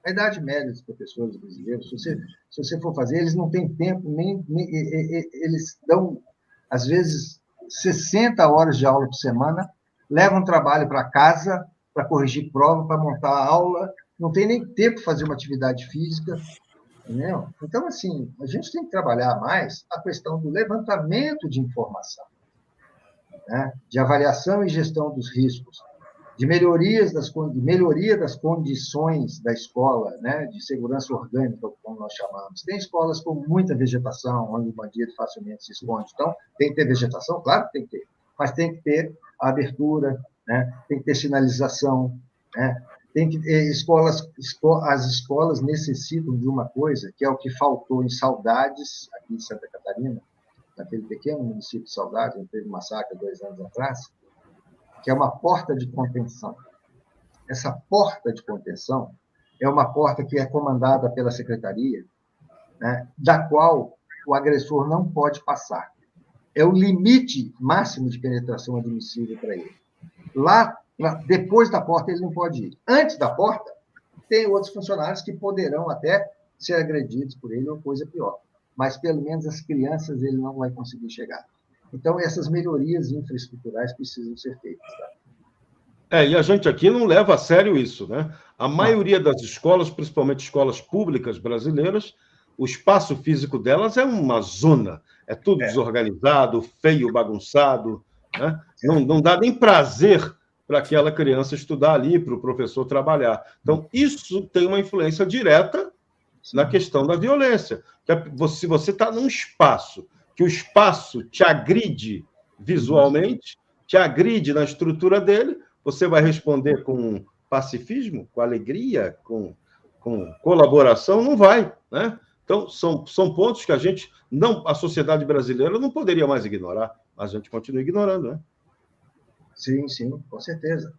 A idade média dos professores brasileiros, se você for fazer, eles não têm tempo, eles dão, às vezes, 60 horas de aula por semana, levam trabalho para casa, para corrigir prova, para montar aula, não tem nem tempo para fazer uma atividade física. Entendeu? Então, assim, a gente tem que trabalhar mais a questão do levantamento de informação, né? De avaliação e gestão dos riscos, de melhoria das condições da escola, né? De segurança orgânica, como nós chamamos. Tem escolas com muita vegetação, onde o bandido facilmente se esconde. Então, tem que ter vegetação? Claro que tem que ter, mas tem que ter a abertura, né? Tem que ter sinalização, né? Tem que, as escolas necessitam de uma coisa, que é o que faltou em Saudades, aqui em Santa Catarina, naquele pequeno município de Saudades, onde teve um massacre 2 anos atrás, que é uma porta de contenção. Essa porta de contenção é uma porta que é comandada pela secretaria, né, da qual o agressor não pode passar. É o limite máximo de penetração admissível para ele. Lá, depois da porta, ele não pode ir. Antes da porta, tem outros funcionários que poderão até ser agredidos por ele ou coisa pior. Mas, pelo menos, as crianças ele não vai conseguir chegar. Então, essas melhorias infraestruturais precisam ser feitas. Tá? E a gente aqui não leva a sério isso, né? A maioria das escolas, principalmente escolas públicas brasileiras, o espaço físico delas é uma zona. É tudo desorganizado, feio, bagunçado. Né? Não dá nem prazer para aquela criança estudar ali, para o professor trabalhar. Então, isso tem uma influência direta na questão da violência. Se você está num espaço, que o espaço te agride visualmente, te agride na estrutura dele, você vai responder com pacifismo, com alegria, com colaboração? Não vai, né? Então, são pontos que a sociedade brasileira não poderia mais ignorar, mas a gente continua ignorando, né? Sim, com certeza.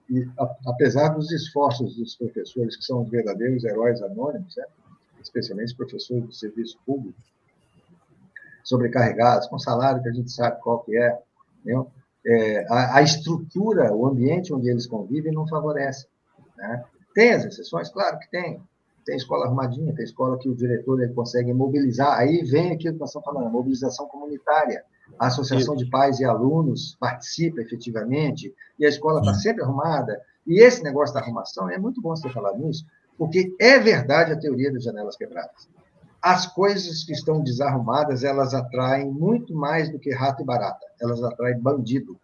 E, apesar dos esforços dos professores, que são os verdadeiros heróis anônimos, né? Especialmente os professores do serviço público, sobrecarregados, com salário que a gente sabe qual que é, né? A estrutura, o ambiente onde eles convivem não favorece. Né? Tem as exceções? Claro que tem. Tem escola arrumadinha, tem escola que o diretor ele consegue mobilizar. Aí vem aquilo que nós estamos falando, mobilização comunitária. A associação de pais e alunos participa efetivamente, e a escola está sempre arrumada. E esse negócio da arrumação, é muito bom você falar nisso, porque é verdade a teoria das janelas quebradas. As coisas que estão desarrumadas, elas atraem muito mais do que rato e barata. Elas atraem bandido.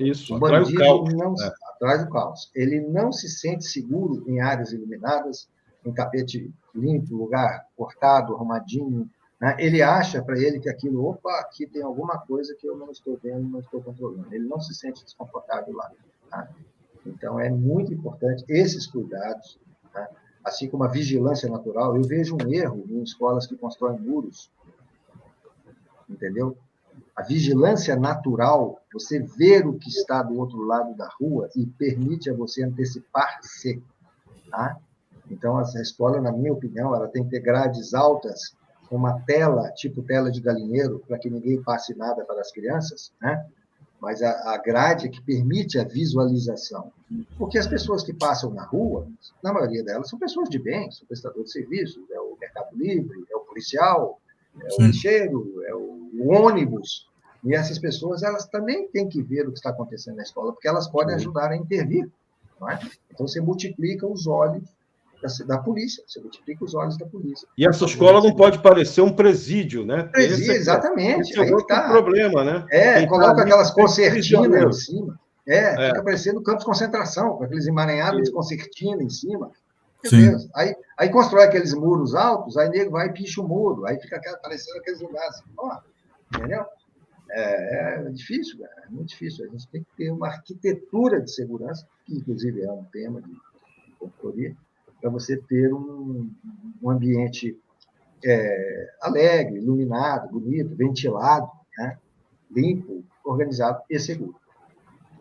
Isso, O atrai o bandido caos. não atrás do caos. Ele não se sente seguro em áreas iluminadas, em tapete limpo, lugar cortado, arrumadinho. Né? Ele acha para ele que aquilo, opa, aqui tem alguma coisa que eu não estou vendo, não estou controlando. Ele não se sente desconfortável lá. Tá? Então, é muito importante esses cuidados, tá? Assim como a vigilância natural. Eu vejo um erro em escolas que constroem muros, entendeu? A vigilância natural, você ver o que está do outro lado da rua e permite a você antecipar-se. Tá? Então, a escola, na minha opinião, ela tem que ter grades altas, uma tela, tipo tela de galinheiro, para que ninguém passe nada para as crianças, né? Mas a grade que permite a visualização. Porque as pessoas que passam na rua, na maioria delas, são pessoas de bem, são prestadores de serviços, é o Mercado Livre, é o policial, é o lixeiro, é o ônibus. E essas pessoas, elas também têm que ver o que está acontecendo na escola, porque elas podem ajudar a intervir. Não é? Então, você multiplica os olhos da polícia, você multiplica os olhos da polícia. E essa escola não pode parecer um presídio, né? Presídio, exatamente. Esse é outro problema, né? Coloca aquelas concertinas em cima. É. Fica parecendo campos de concentração, com aqueles emaranhados de concertina em cima. Meu Sim. Deus. Aí constrói aqueles muros altos, aí nego vai e picha o muro, aí fica parecendo aqueles lugares. Entendeu? É difícil, cara, é muito difícil. A gente tem que ter uma arquitetura de segurança, que inclusive é um tema de consultoria, para você ter um ambiente alegre, iluminado, bonito, ventilado, né? Limpo, organizado e seguro.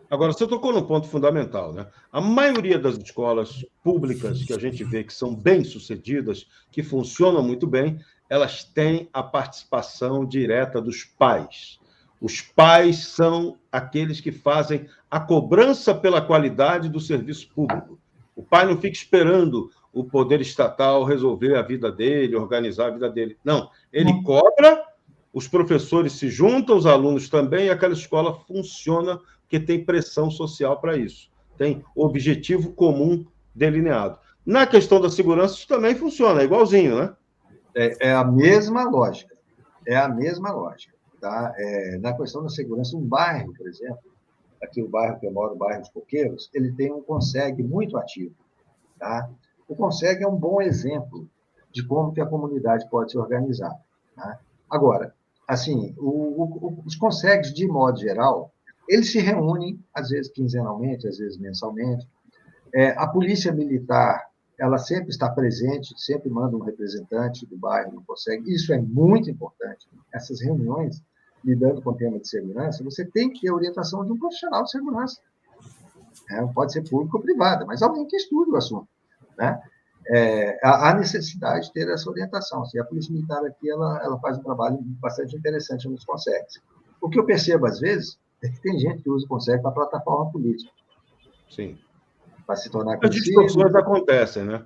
Agora, você tocou num ponto fundamental, né? A maioria das escolas públicas que a gente vê que são bem-sucedidas, que funcionam muito bem, elas têm a participação direta dos pais. Os pais são aqueles que fazem a cobrança pela qualidade do serviço público. O pai não fica esperando o poder estatal resolver a vida dele, organizar a vida dele. Não, ele cobra, os professores se juntam, os alunos também, e aquela escola funciona porque tem pressão social para isso. Tem objetivo comum delineado. Na questão da segurança, isso também funciona, é igualzinho, né? É a mesma lógica. É a mesma lógica. Tá? Na questão da segurança, um bairro, por exemplo, aqui o bairro que eu moro, o bairro dos Coqueiros, ele tem um CONSEG muito ativo. Tá? O CONSEG é um bom exemplo de como que a comunidade pode se organizar. Tá? Agora, assim, os CONSEGs, de modo geral, eles se reúnem, às vezes quinzenalmente, às vezes mensalmente. A polícia militar, ela sempre está presente, sempre manda um representante do bairro no CONSEG. Isso é muito importante. Essas reuniões, lidando com o tema de segurança, você tem que ter a orientação de um profissional de segurança. Pode ser público ou privado, mas alguém que estude o assunto. Né? Há necessidade de ter essa orientação. Assim, a Polícia Militar aqui ela faz um trabalho bastante interessante nos CONSEGs. O que eu percebo, às vezes, é que tem gente que usa o CONSEG para plataforma política. Sim. Para se tornar conhecido. As distorções acontecem, né?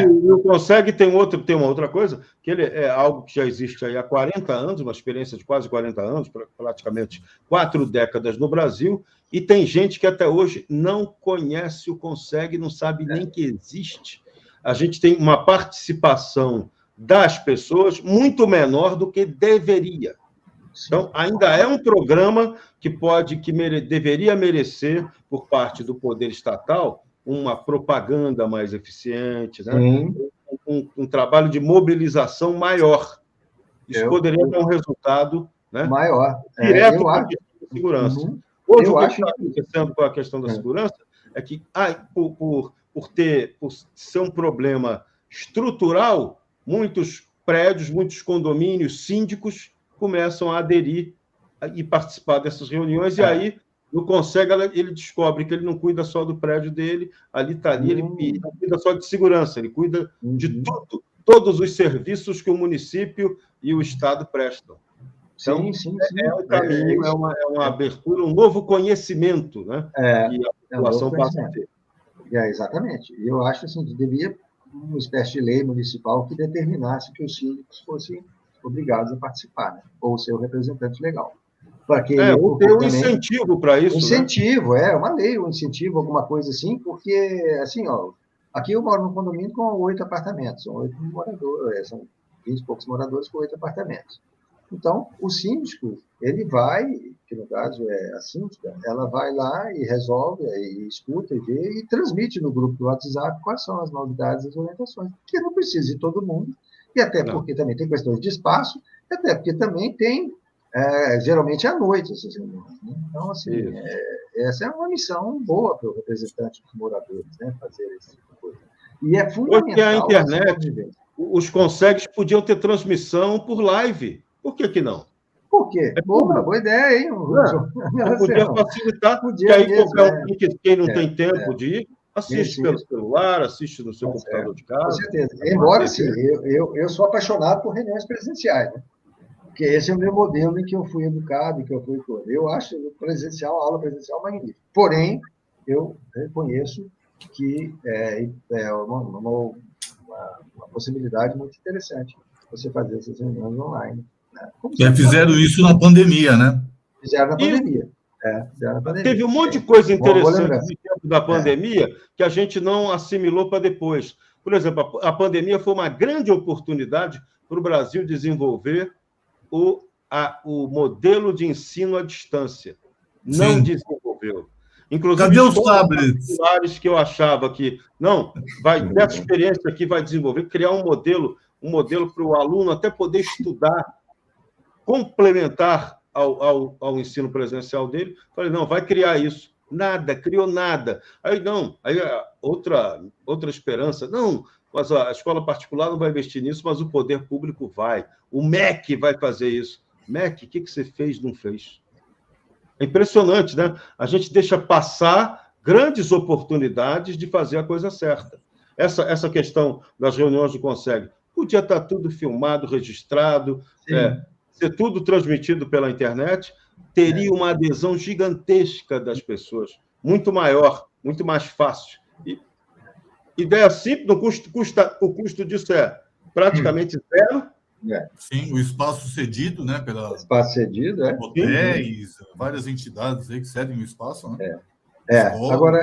E o CONSEG tem uma outra coisa, que ele é algo que já existe aí há 40 anos, uma experiência de quase 40 anos, praticamente 4 décadas no Brasil, e tem gente que até hoje não conhece o CONSEG, não sabe nem que existe. A gente tem uma participação das pessoas muito menor do que deveria. Então, ainda é um programa que deveria merecer, por parte do poder estatal, uma propaganda mais eficiente, né? Um trabalho de mobilização maior. Isso poderia dar um resultado, né, maior. direto com a questão da segurança. Hoje, o que está acontecendo com a questão da segurança é que, por ser um problema estrutural, muitos prédios, muitos condomínios, síndicos começam a aderir e participar dessas reuniões, e aí no CONSEG ele descobre que ele não cuida só do prédio dele, ele não cuida só de segurança, ele cuida de tudo, todos os serviços que o município e o Estado prestam. Então, sim. É um caminho, é uma abertura, um novo conhecimento, né? E a população passa a ter. Exatamente. Eu acho assim, que devia uma espécie de lei municipal que determinasse que os síndicos fossem obrigados a participar, né? Ou ser o representante legal. Ou ter um incentivo para isso. Incentivo, né? Uma lei, um incentivo, alguma coisa assim, porque, assim, aqui eu moro num condomínio com 8 apartamentos, são 8 moradores, são 20 e poucos moradores com 8 apartamentos. Então, o síndico, ele vai que no caso é a síndica, ela vai lá e resolve, e escuta e vê, e transmite no grupo do WhatsApp quais são as novidades e as orientações, porque não precisa de todo mundo, e até porque também tem questões de espaço, e até porque também tem, geralmente à noite, essas reuniões. Né? Então, assim, essa é uma missão boa para o representante dos moradores, né? Fazer esse tipo de coisa. E é fundamental a internet, os consegues podiam ter transmissão por live. Por que não? Por quê? Boa ideia, hein? Podia facilitar, que aí quem não tem tempo de ir, assiste pelo celular, assiste no seu computador de casa. Com certeza. Embora, sim, eu sou apaixonado por reuniões presenciais, né? Porque esse é o meu modelo em que eu fui educado, que eu fui todo. Eu acho a aula presencial magnífica. Porém, eu reconheço que é uma possibilidade muito interessante você fazer essas reuniões online. Né? Fizeram isso na pandemia, né? Fizeram na pandemia. Teve um monte de coisa interessante no tempo da pandemia que a gente não assimilou para depois. Por exemplo, a pandemia foi uma grande oportunidade para o Brasil desenvolver o modelo de ensino à distância. Não desenvolveu. Inclusive, cadê os tablets? Que eu achava que, dessa experiência aqui vai desenvolver, criar um modelo para o aluno até poder estudar, complementar ao ensino presencial dele. Falei, não, vai criar isso. Nada, criou nada. Aí, outra esperança. Não, mas a escola particular não vai investir nisso, mas o poder público vai. O MEC vai fazer isso. MEC, o que você fez, não fez? É impressionante, né? A gente deixa passar grandes oportunidades de fazer a coisa certa. Essa questão das reuniões do Consegue, podia estar tudo filmado, registrado, ser tudo transmitido pela internet, teria uma adesão gigantesca das pessoas, muito maior, muito mais fácil. Ideia simples, o custo disso é praticamente zero. Sim, o espaço cedido, né? Espaço cedido, hotéis, várias entidades aí que cedem o espaço, né? Agora,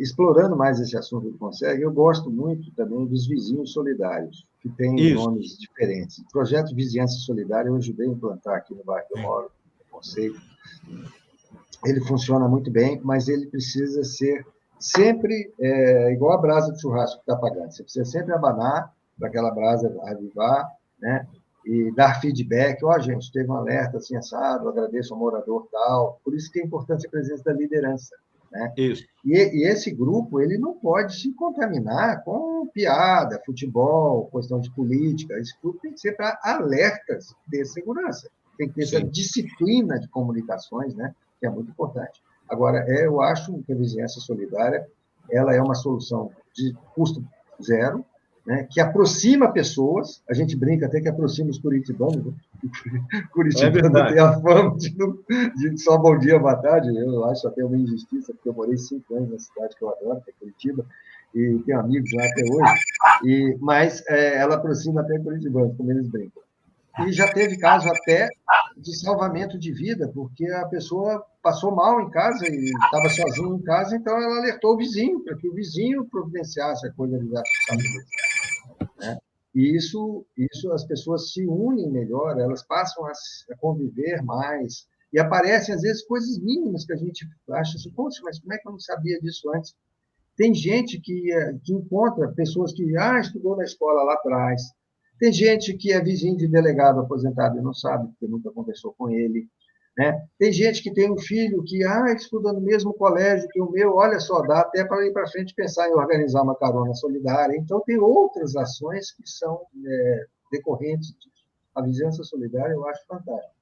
explorando mais esse assunto do Consegue, eu gosto muito também dos vizinhos solidários, que têm nomes diferentes. O projeto Vizinhança Solidária eu ajudei a implantar aqui no bairro que eu moro, no Conceito. Ele funciona muito bem, mas ele precisa ser sempre igual a brasa de churrasco que está apagando. Você precisa sempre abanar para aquela brasa avivar, né? E dar feedback. Gente, teve um alerta assim, assado, agradeço ao morador tal. Por isso que é importante a presença da liderança. Né? Isso. E esse grupo ele não pode se contaminar com piada, futebol, questão de política. Esse grupo tem que ser para alertas de segurança. Tem que ter essa disciplina de comunicações, né? Que é muito importante. Agora, eu acho que a vizinhança solidária ela é uma solução de custo zero, né, que aproxima pessoas. A gente brinca até que aproxima os curitibanos. Né? Curitibano tem a fama de só bom dia, boa tarde. Eu acho até uma injustiça, porque eu morei 5 anos na cidade que eu adoro, que é Curitiba, e tenho amigos lá até hoje. Mas ela aproxima até curitibanos, como eles brincam. E já teve caso até de salvamento de vida, porque a pessoa passou mal em casa e estava sozinha em casa, então ela alertou o vizinho, para que o vizinho providenciasse a coisa de né? E isso as pessoas se unem melhor, elas passam a conviver mais, e aparecem, às vezes, coisas mínimas que a gente acha assim, poxa, mas como é que eu não sabia disso antes? Tem gente que encontra pessoas que estudou na escola lá atrás. Tem gente que é vizinho de delegado aposentado e não sabe, porque nunca conversou com ele. Né? Tem gente que tem um filho que estuda no mesmo colégio que o meu, olha só, dá até para ir para frente pensar em organizar uma carona solidária. Então, tem outras ações que são decorrentes disso. A vizinhança solidária eu acho fantástico.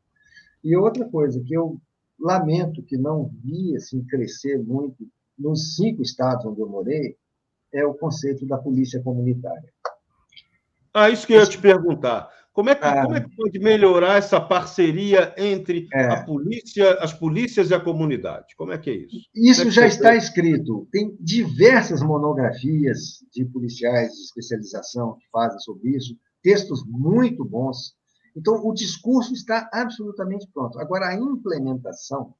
E outra coisa que eu lamento que não vi assim, crescer muito nos 5 estados onde eu morei é o conceito da polícia comunitária. Isso que eu ia te perguntar. Como é que pode melhorar essa parceria entre as polícias e a comunidade? Como é que é isso? Isso já está escrito. Tem diversas monografias de policiais de especialização que fazem sobre isso, textos muito bons. Então, o discurso está absolutamente pronto. Agora, a implementação,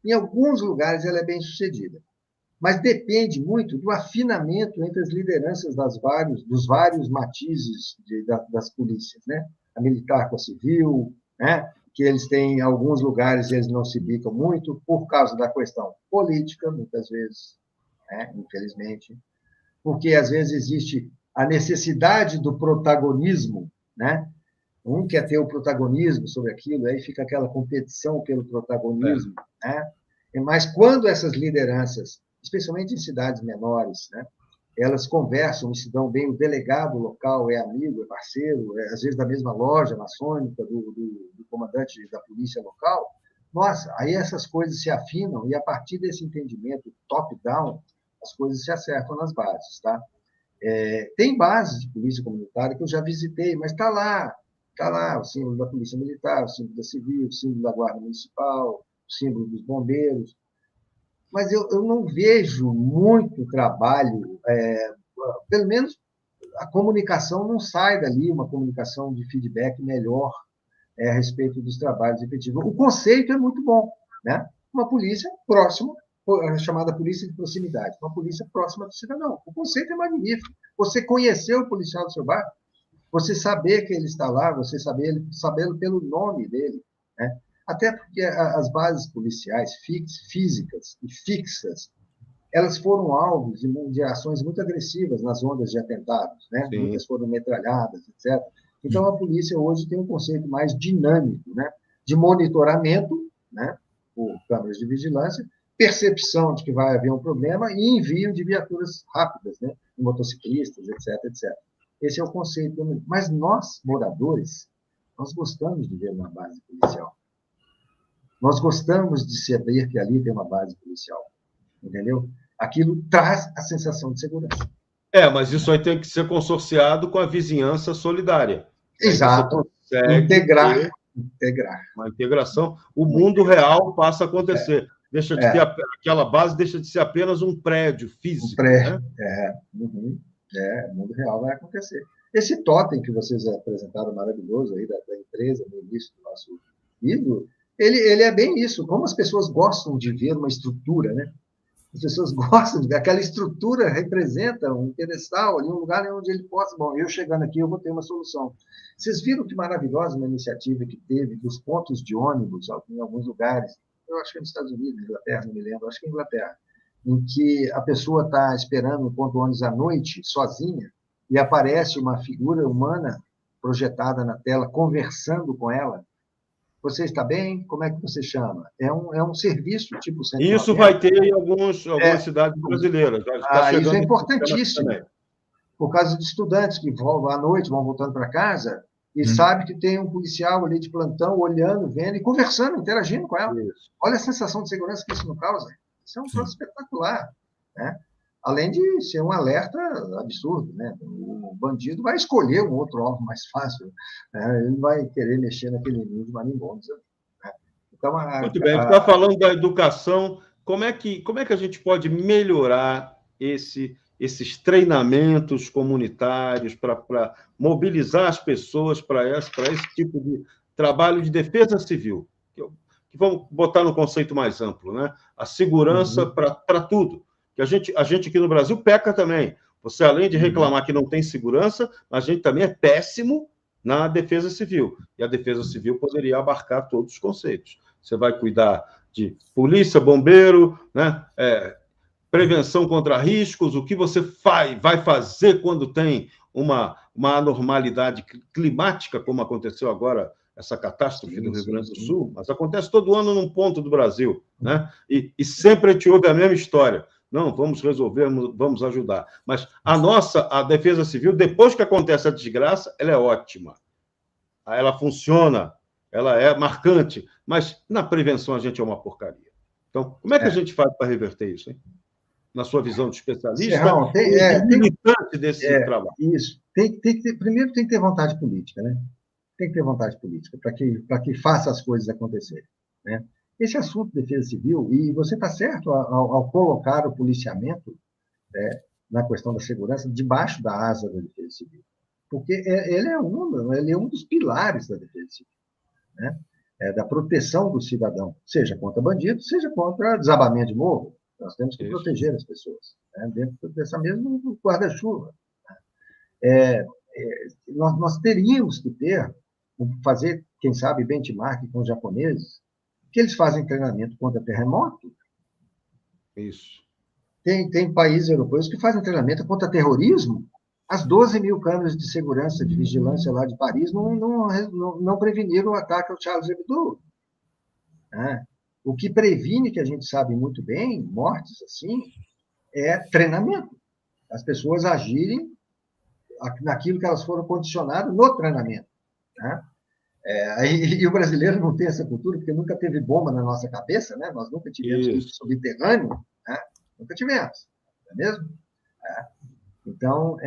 em alguns lugares, ela é bem sucedida. Mas depende muito do afinamento entre as lideranças dos vários matizes das polícias, né? A militar com a civil, né? que eles têm, em alguns lugares, eles não se bicam muito por causa da questão política, muitas vezes, né? Infelizmente, porque, às vezes, existe a necessidade do protagonismo, né? Um quer ter o protagonismo sobre aquilo, aí fica aquela competição pelo protagonismo, né? Mas quando essas lideranças, especialmente em cidades menores, né, elas conversam e se dão bem, o delegado local é amigo, é parceiro, às vezes da mesma loja maçônica do comandante da polícia local, nossa, aí essas coisas se afinam e, a partir desse entendimento top-down, as coisas se acertam nas bases, tá? Tem bases de polícia comunitária que eu já visitei, mas está lá o símbolo da Polícia Militar, o símbolo da Civil, o símbolo da Guarda Municipal, o símbolo dos bombeiros, mas eu não vejo muito trabalho, pelo menos a comunicação não sai dali, uma comunicação de feedback melhor a respeito dos trabalhos efetivos. O conceito é muito bom, né? Uma polícia próxima, chamada polícia de proximidade, uma polícia próxima do cidadão. O conceito é magnífico. Você conhecer o policial do seu bairro, você saber que ele está lá, você sabê-lo pelo nome dele, né? Até porque as bases policiais físicas e fixas, elas foram alvos de ações muito agressivas nas ondas de atentados, né? Muitas foram metralhadas, etc. Então, a polícia hoje tem um conceito mais dinâmico, né? De monitoramento, né? Por câmeras de vigilância, percepção de que vai haver um problema e envio de viaturas rápidas, né? De motociclistas, etc, etc. Esse é o conceito. Mas nós, moradores, nós gostamos de ver uma base policial. Nós gostamos de saber que ali tem uma base policial. Entendeu? Aquilo traz a sensação de segurança. Mas isso aí tem que ser consorciado com a vizinhança solidária. Exato. Integrar. Uma integração. O mundo real passa a acontecer. Deixa de ter aquela base deixa de ser apenas um prédio físico. Um prédio, né? O mundo real vai acontecer. Esse totem que vocês apresentaram maravilhoso aí da empresa no início do nosso vídeo, ele é bem isso. Como as pessoas gostam de ver uma estrutura, né? As pessoas gostam de ver. Aquela estrutura representa um pedestal ali, um lugar onde ele possa... Bom, eu chegando aqui, eu vou ter uma solução. Vocês viram que maravilhosa uma iniciativa que teve dos pontos de ônibus em alguns lugares? Eu acho que é nos Estados Unidos, na Inglaterra, não me lembro. Acho que é Inglaterra. Em que a pessoa está esperando no ponto de ônibus à noite, sozinha, e aparece uma figura humana projetada na tela, conversando com ela. Você está bem? Como é que você chama? É um serviço tipo 190. Isso vai ter em algumas cidades brasileiras. Isso é importantíssimo. Por causa de estudantes que vão à noite, vão voltando para casa, e sabe que tem um policial ali de plantão, olhando, vendo, e conversando, interagindo com ela. Isso. Olha a sensação de segurança que isso não causa. Isso é um troço espetacular, né? Além de ser um alerta absurdo, né? O bandido vai escolher um outro alvo mais fácil, né? Ele vai querer mexer naquele ninho de marimbondos. Né? Então, muito bem, você está falando da educação. Como é que a gente pode melhorar esses treinamentos comunitários para mobilizar as pessoas para esse tipo de trabalho de defesa civil? Que vamos botar no conceito mais amplo, né? A segurança para tudo. Que a gente aqui no Brasil peca também. Você, além de reclamar que não tem segurança, a gente também é péssimo na defesa civil. E a defesa civil poderia abarcar todos os conceitos. Você vai cuidar de polícia, bombeiro, né? Prevenção contra riscos, o que você vai fazer quando tem uma anormalidade climática, como aconteceu agora, essa catástrofe do Rio Grande do Sul, mas acontece todo ano num ponto do Brasil, né? E sempre a gente ouve a mesma história. Não, vamos resolver, vamos ajudar. Mas a defesa civil, depois que acontece a desgraça, ela é ótima. Ela funciona, ela é marcante, mas na prevenção a gente é uma porcaria. Então, como é que a gente faz para reverter isso, hein? Na sua visão de especialista, Serrão, militante desse trabalho. Isso. Primeiro tem que ter vontade política, né? Tem que ter vontade política para que faça as coisas acontecerem, né? Esse assunto de defesa civil, e você está certo ao colocar o policiamento na questão da segurança debaixo da asa da defesa civil, porque ele é um dos pilares da defesa civil, né? Da proteção do cidadão, seja contra bandido, seja contra desabamento de morro. Nós temos que proteger as pessoas, né? Dentro dessa mesma guarda-chuva. Nós teríamos que ter fazer, quem sabe, benchmark com os japoneses, que eles fazem treinamento contra terremoto. Isso. Tem países europeus que fazem treinamento contra terrorismo. As 12 mil câmeras de segurança, de vigilância lá de Paris não preveniram o ataque ao Charles Hebdo. Né? O que previne, que a gente sabe muito bem, mortes assim, é treinamento. As pessoas agirem naquilo que elas foram condicionadas no treinamento. Né? E o brasileiro não tem essa cultura, porque nunca teve bomba na nossa cabeça, né? Nós nunca tivemos tudo subterrâneo, né? Nunca tivemos, não é mesmo? Então,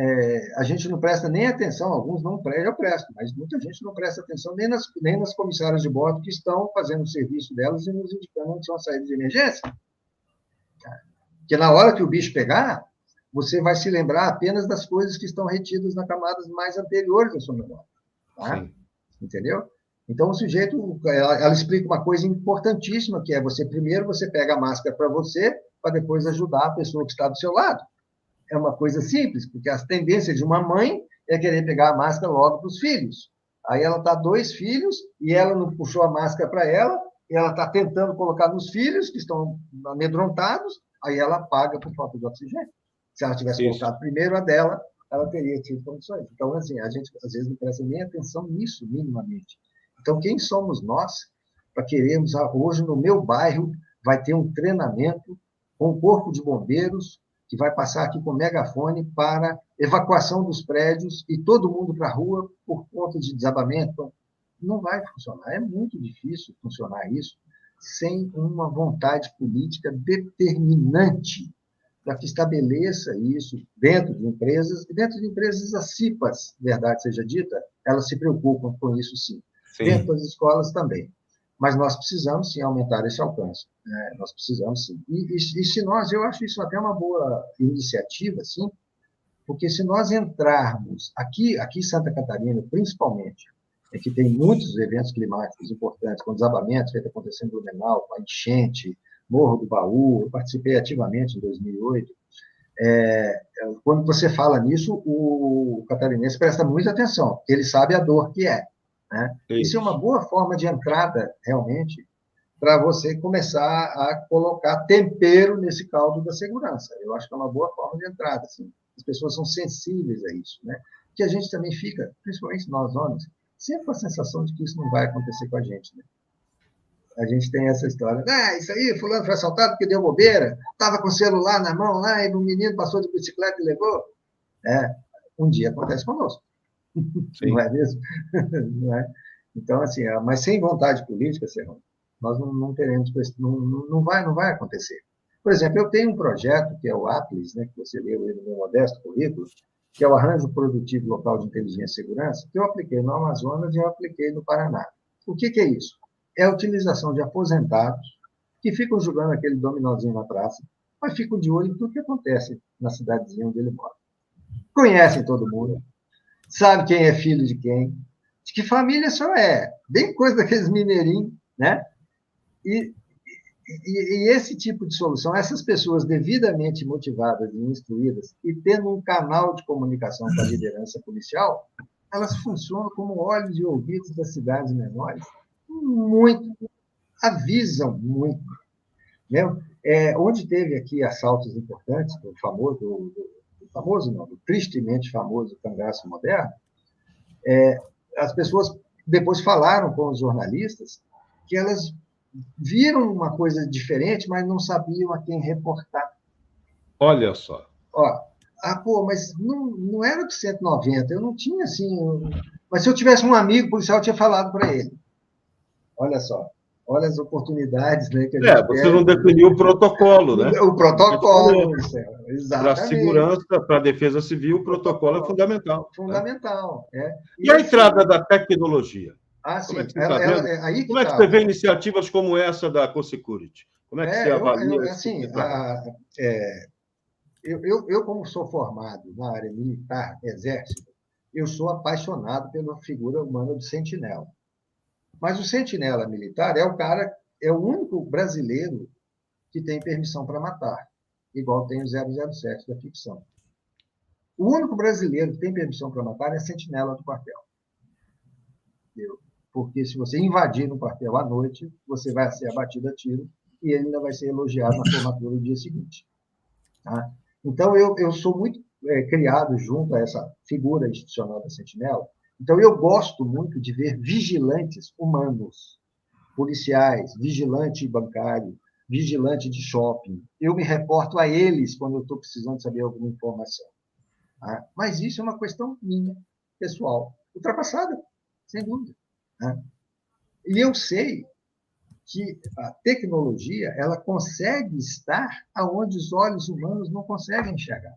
a gente não presta nem atenção, alguns não prestam, eu presto, mas muita gente não presta atenção nem nas comissárias de bordo que estão fazendo o serviço delas e nos indicando onde são as saídas de emergência. Porque na hora que o bicho pegar, você vai se lembrar apenas das coisas que estão retidas nas camadas mais anteriores da sua memória. Tá? Entendeu? Então, o sujeito, ela explica uma coisa importantíssima, que é primeiro você pega a máscara para você, para depois ajudar a pessoa que está do seu lado. É uma coisa simples, porque as tendências de uma mãe é querer pegar a máscara logo para os filhos. Aí ela está 2 filhos, e ela não puxou a máscara para ela, e ela está tentando colocar nos filhos, que estão amedrontados, aí ela paga por falta de oxigênio. Se ela tivesse colocado primeiro a dela, ela teria tido condições. Então, assim, a gente, às vezes, não presta nem atenção nisso, minimamente. Então, quem somos nós para querermos... Hoje, no meu bairro, vai ter um treinamento com o Corpo de Bombeiros, que vai passar aqui com megafone para evacuação dos prédios e todo mundo para a rua por conta de desabamento. Não vai funcionar. É muito difícil funcionar isso sem uma vontade política determinante para que estabeleça isso dentro de empresas, e dentro de empresas as CIPAs, verdade seja dita, elas se preocupam com isso sim. Dentro das escolas também. Mas nós precisamos, sim, aumentar esse alcance. Né? Nós precisamos, sim. E se nós, eu acho isso até uma boa iniciativa, sim, porque se nós entrarmos, aqui em Santa Catarina, principalmente, que tem muitos eventos climáticos importantes, com desabamentos, feito acontecendo no Blumenau, com a enchente, Morro do Baú, eu participei ativamente em 2008. Quando você fala nisso, o catarinense presta muita atenção, porque ele sabe a dor que é. Né? Isso é uma boa forma de entrada, realmente, para você começar a colocar tempero nesse caldo da segurança. Eu acho que é uma boa forma de entrada. Assim. As pessoas são sensíveis a isso. Né? Que a gente também fica, principalmente nós homens, sempre com a sensação de que isso não vai acontecer com a gente. Né? A gente tem essa história. Isso aí, fulano foi assaltado porque deu bobeira, estava com o celular na mão lá, e o menino passou de bicicleta e levou. Um dia acontece conosco. Sim. Não é mesmo? Não é? Então, assim, mas sem vontade política, Serrão, nós não teremos, não vai acontecer. Por exemplo, eu tenho um projeto, que é o APLIS, né, que você leu no meu modesto currículo, que é o Arranjo Produtivo Local de Inteligência e Segurança, que eu apliquei no Amazonas e eu apliquei no Paraná. O que é isso? É a utilização de aposentados que ficam jogando aquele dominózinho na praça, mas ficam de olho em tudo que acontece na cidadezinha onde ele mora. Conhecem todo mundo, sabe quem é filho de quem, de que família só é, bem coisa daqueles mineirinhos, né? E esse tipo de solução, essas pessoas devidamente motivadas e instruídas e tendo um canal de comunicação com a liderança policial, elas funcionam como olhos e ouvidos das cidades menores, muito, avisam muito. Né? Onde teve aqui assaltos importantes, do tristemente famoso cangaço moderno, as pessoas depois falaram com os jornalistas que elas viram uma coisa diferente, mas não sabiam a quem reportar. Olha só. Mas não era de 190, eu não tinha assim... Mas se eu tivesse um amigo policial, eu tinha falado para ele. Olha só. Olha as oportunidades, né, que a gente você não definiu o protocolo, né? O protocolo, exatamente. Para a segurança, para a defesa civil, o protocolo é fundamental. Fundamental. Né? E a entrada da tecnologia? Sim. Como é que você está vendo? Como é que você vê iniciativas como essa da CoSecurity? Como é que você avalia assim, eu, como sou formado na área militar, exército, eu sou apaixonado pela figura humana do sentinela. Mas o sentinela militar é o único brasileiro que tem permissão para matar, igual tem o 007 da ficção. O único brasileiro que tem permissão para matar é sentinela do quartel. quartel, porque se você invadir um quartel à noite, você vai ser abatido a tiro e ele ainda vai ser elogiado na formatura do dia seguinte. Tá? Então, eu sou muito criado junto a essa figura institucional da Sentinela. Então, eu gosto muito de ver vigilantes humanos, policiais, vigilante bancário, vigilante de shopping. Eu me reporto a eles quando eu estou precisando saber alguma informação. Tá? Mas isso é uma questão minha, pessoal, ultrapassada, sem dúvida. Tá? E eu sei que a tecnologia ela consegue estar aonde os olhos humanos não conseguem enxergar.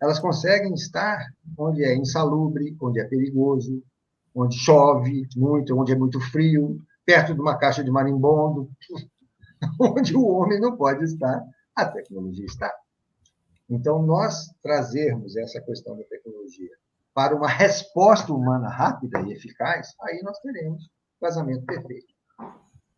Elas conseguem estar onde é insalubre, onde é perigoso, onde chove muito, onde é muito frio, perto de uma caixa de marimbondo, onde o homem não pode estar, a tecnologia está. Então, nós trazermos essa questão da tecnologia para uma resposta humana rápida e eficaz, aí nós teremos o casamento perfeito.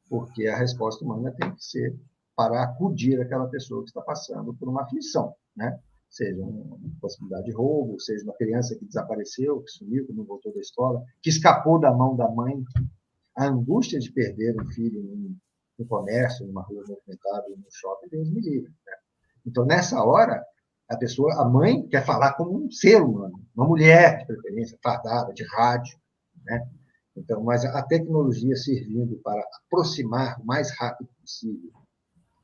Porque a resposta humana tem que ser para acudir aquela pessoa que está passando por uma aflição, né? Seja uma possibilidade de roubo, seja uma criança que desapareceu, que sumiu, que não voltou da escola, que escapou da mão da mãe. A angústia de perder um filho no comércio, numa rua movimentada, no shopping, Deus me livre. Né? Então, nessa hora, a mãe quer falar como um ser humano, uma mulher, de preferência, fardada, de rádio, né? Então, mas a tecnologia servindo para aproximar o mais rápido possível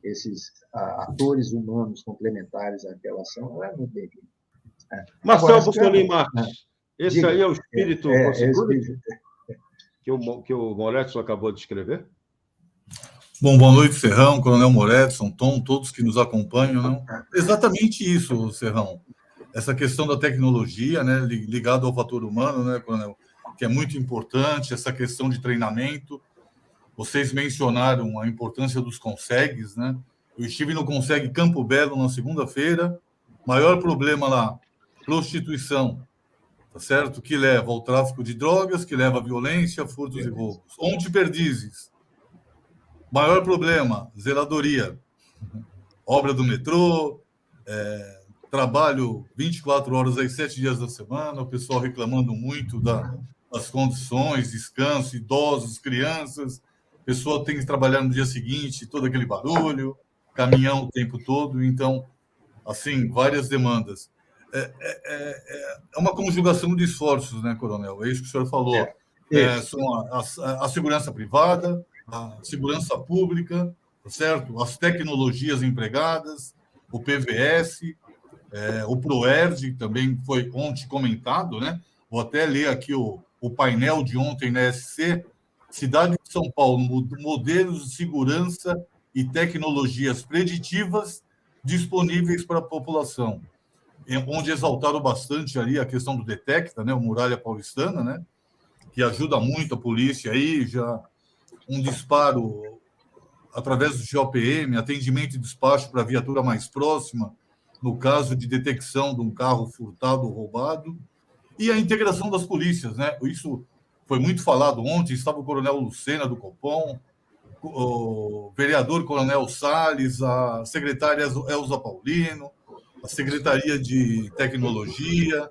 esses atores humanos complementares àquela ação, é muito bem-vindo. Marcelo Buccolin Marques, esse diga, aí é o espírito que o Moretti acabou de escrever? Bom, boa noite, Serrão, Coronel Moretson, Tom, todos que nos acompanham. Não? Exatamente isso, Serrão. Essa questão da tecnologia, né, ligada ao fator humano, né, Coronel, que é muito importante, essa questão de treinamento. Vocês mencionaram a importância dos consegues, né? Eu estive no Consegue Campo Belo na segunda-feira. Maior problema lá, prostituição, tá certo? Que leva ao tráfico de drogas, que leva à violência, furtos e roubos. Onde Perdizes. Maior problema, zeladoria. Obra do metrô, trabalho 24 horas aí, 7 dias da semana, o pessoal reclamando muito das condições, descanso, idosos, crianças. A pessoa tem que trabalhar no dia seguinte, todo aquele barulho, caminhão o tempo todo. Então, assim, várias demandas. É uma conjugação de esforços, né, Coronel? É isso que o senhor falou. São a segurança privada, a segurança pública, certo? As tecnologias empregadas, o PVS, o ProERD também foi ontem comentado, né? Vou até ler aqui o painel de ontem na SC. Cidade de São Paulo, modelos de segurança e tecnologias preditivas disponíveis para a população. Onde exaltaram bastante ali a questão do Detecta, né? O Muralha Paulistana, né? Que ajuda muito a polícia aí, já um disparo através do GOPM, atendimento e despacho para a viatura mais próxima, no caso de detecção de um carro furtado ou roubado, e a integração das polícias, né? Isso foi muito falado ontem, estava o Coronel Lucena do Copom, o vereador Coronel Salles, a secretária Elza Paulino, a Secretaria de Tecnologia,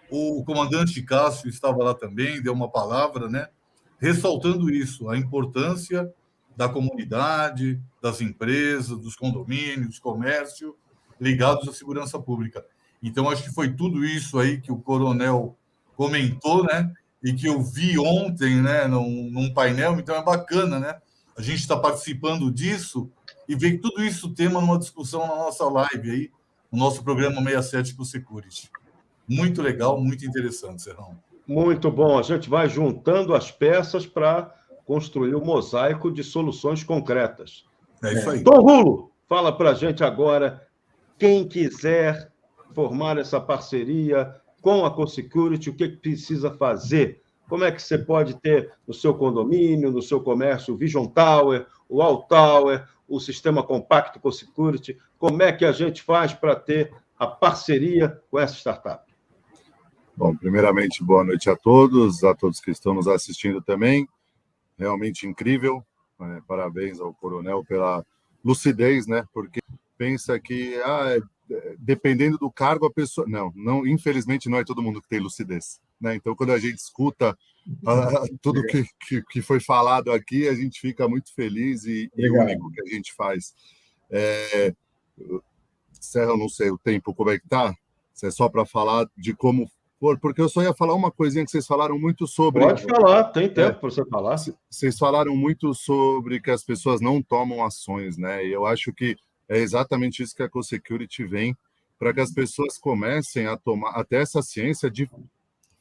o comandante Cássio estava lá também, deu uma palavra, né? Ressaltando isso, a importância da comunidade, das empresas, dos condomínios, comércio, ligados à segurança pública. Então, acho que foi tudo isso aí que o coronel comentou, né? E que eu vi ontem, né, num painel. Então, é bacana, né? A gente está participando disso e ver tudo isso tema numa discussão na nossa live aí, no nosso programa 67 por Security. Muito legal, muito interessante, Serrão. Muito bom. A gente vai juntando as peças para construir um mosaico de soluções concretas. É isso aí. Tom Rulo, fala para a gente agora, quem quiser formar essa parceria com a CoSecurity, o que precisa fazer? Como é que você pode ter no seu condomínio, no seu comércio, o Vision Tower, o All Tower, o sistema compacto CoSecurity? Como é que a gente faz para ter a parceria com essa startup? Bom, primeiramente, boa noite a todos que estão nos assistindo também. Realmente incrível. Parabéns ao coronel pela lucidez, né? Porque pensa que, dependendo do cargo, a pessoa... Não, infelizmente, não é todo mundo que tem lucidez. né? Então, quando a gente escuta tudo que foi falado aqui, a gente fica muito feliz e único que a gente faz. Serra, não sei o tempo como é que tá, se é só para falar de como for, porque eu só ia falar uma coisinha que vocês falaram muito sobre... Pode falar, tem tempo para você falar. Vocês falaram muito sobre que as pessoas não tomam ações, né? E eu acho que é exatamente isso que a CoSecurity vem, para que as pessoas comecem a tomar até essa ciência de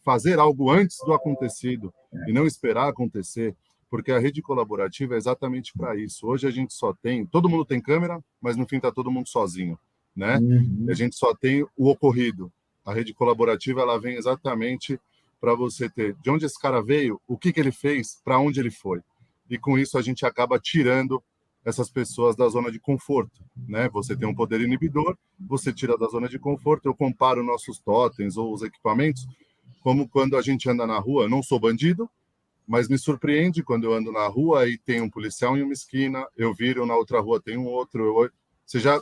fazer algo antes do acontecido e não esperar acontecer, porque a rede colaborativa é exatamente para isso. Hoje a gente só tem... Todo mundo tem câmera, mas no fim está todo mundo sozinho, né? A gente só tem o ocorrido. A rede colaborativa ela vem exatamente para você ter de onde esse cara veio, o que ele fez, para onde ele foi. E com isso a gente acaba tirando essas pessoas da zona de conforto, né? Você tem um poder inibidor, você tira da zona de conforto. Eu comparo nossos totens ou os equipamentos como quando a gente anda na rua. Eu não sou bandido, mas me surpreende quando eu ando na rua e tem um policial em uma esquina, eu viro na outra rua, tem um outro. Você já,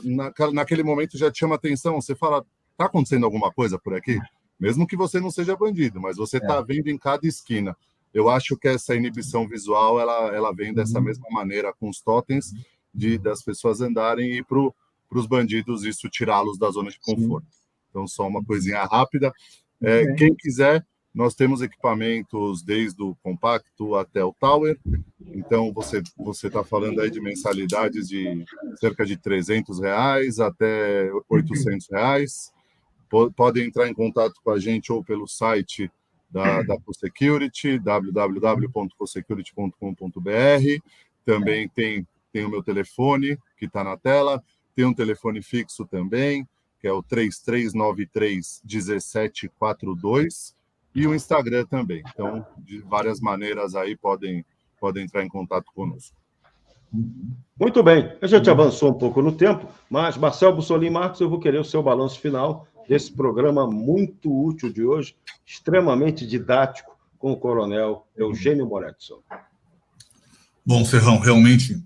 naquele momento já te chama atenção, você fala, tá acontecendo alguma coisa por aqui? Mesmo que você não seja bandido, mas você tá vendo em cada esquina. Eu acho que essa inibição visual, ela vem dessa mesma maneira com os totens, das pessoas andarem e para os bandidos isso tirá-los da zona de conforto. Então, só uma coisinha rápida. Quem quiser, nós temos equipamentos desde o compacto até o tower. Então, você está falando aí de mensalidades de cerca de R$300 até R$800. Podem entrar em contato com a gente ou pelo site da CoSecurity, www.cosecurity.com.br. Também tem o meu telefone, que está na tela. Tem um telefone fixo também, que é o 3393-1742. E o Instagram também. Então, de várias maneiras aí podem entrar em contato conosco. Muito bem. A gente avançou um pouco no tempo, mas, Marcel Bussolini Marques, eu vou querer o seu balanço final desse programa muito útil de hoje, extremamente didático, com o coronel Eugênio Moretson. Bom, Serrão, realmente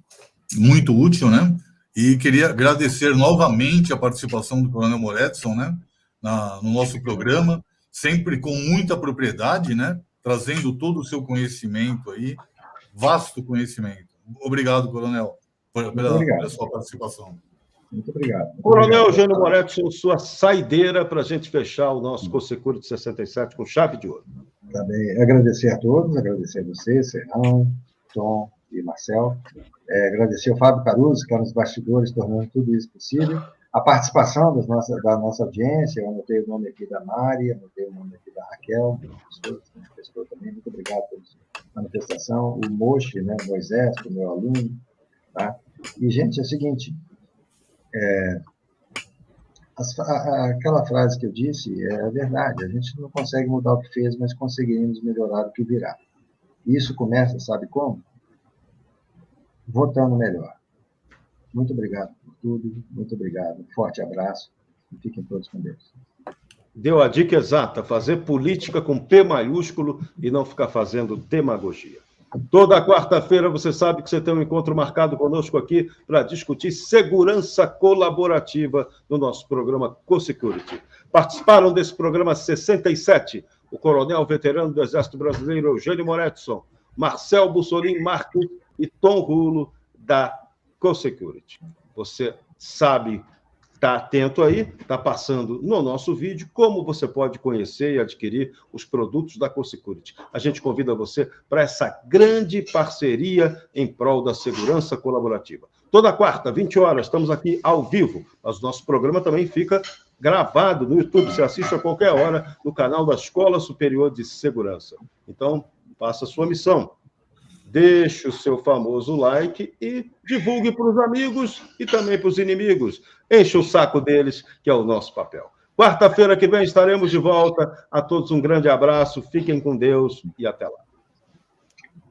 muito útil, né? E queria agradecer novamente a participação do coronel Moretson, né? No nosso programa, sempre com muita propriedade, né? Trazendo todo o seu conhecimento aí, vasto conhecimento. Obrigado, coronel, pela sua participação. Muito obrigado. Coronel Eugênio Moretson, sua saideira para a gente fechar o nosso CoSecurity 67 com chave de ouro. Também agradecer a todos, agradecer a você, Serrão, Tom e Marcel. Agradecer ao Fábio Caruso, que está nos bastidores, tornando tudo isso possível. A participação da nossa audiência, eu anotei o nome aqui da Mari, anotei o nome aqui da Raquel, professor também, muito obrigado pela manifestação. O Moche, né, Moisés, que é meu aluno. Tá? E, gente, é o seguinte, aquela frase que eu disse é verdade, a gente não consegue mudar o que fez, mas conseguiremos melhorar o que virá. E isso começa, sabe como? Votando melhor. Muito obrigado por tudo, muito obrigado. Um forte abraço e fiquem todos com Deus. Deu a dica exata, fazer política com P maiúsculo e não ficar fazendo demagogia. Toda quarta-feira você sabe que você tem um encontro marcado conosco aqui para discutir segurança colaborativa no nosso programa CoSecurity. Participaram desse programa 67 o coronel veterano do Exército Brasileiro Eugênio Moretson, Marcel Bussolini Marques e Tom Rulo da CoSecurity. Você sabe, está atento aí, está passando no nosso vídeo como você pode conhecer e adquirir os produtos da CoSecurity. A gente convida você para essa grande parceria em prol da segurança colaborativa. Toda quarta, 20 horas, estamos aqui ao vivo, mas o nosso programa também fica gravado no YouTube, você assiste a qualquer hora no canal da Escola Superior de Segurança. Então, faça a sua missão. Deixe o seu famoso like e divulgue para os amigos e também para os inimigos. Enche o saco deles, que é o nosso papel. Quarta-feira que vem estaremos de volta. A todos um grande abraço, fiquem com Deus e até lá.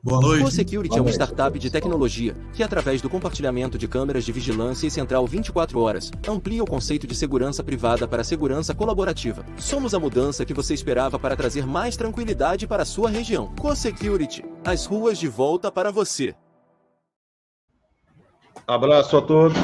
Boa noite. CoSecurity é uma startup de tecnologia que, através do compartilhamento de câmeras de vigilância e central 24 horas, amplia o conceito de segurança privada para a segurança colaborativa. Somos a mudança que você esperava para trazer mais tranquilidade para a sua região. CoSecurity, as ruas de volta para você. Abraço a todos.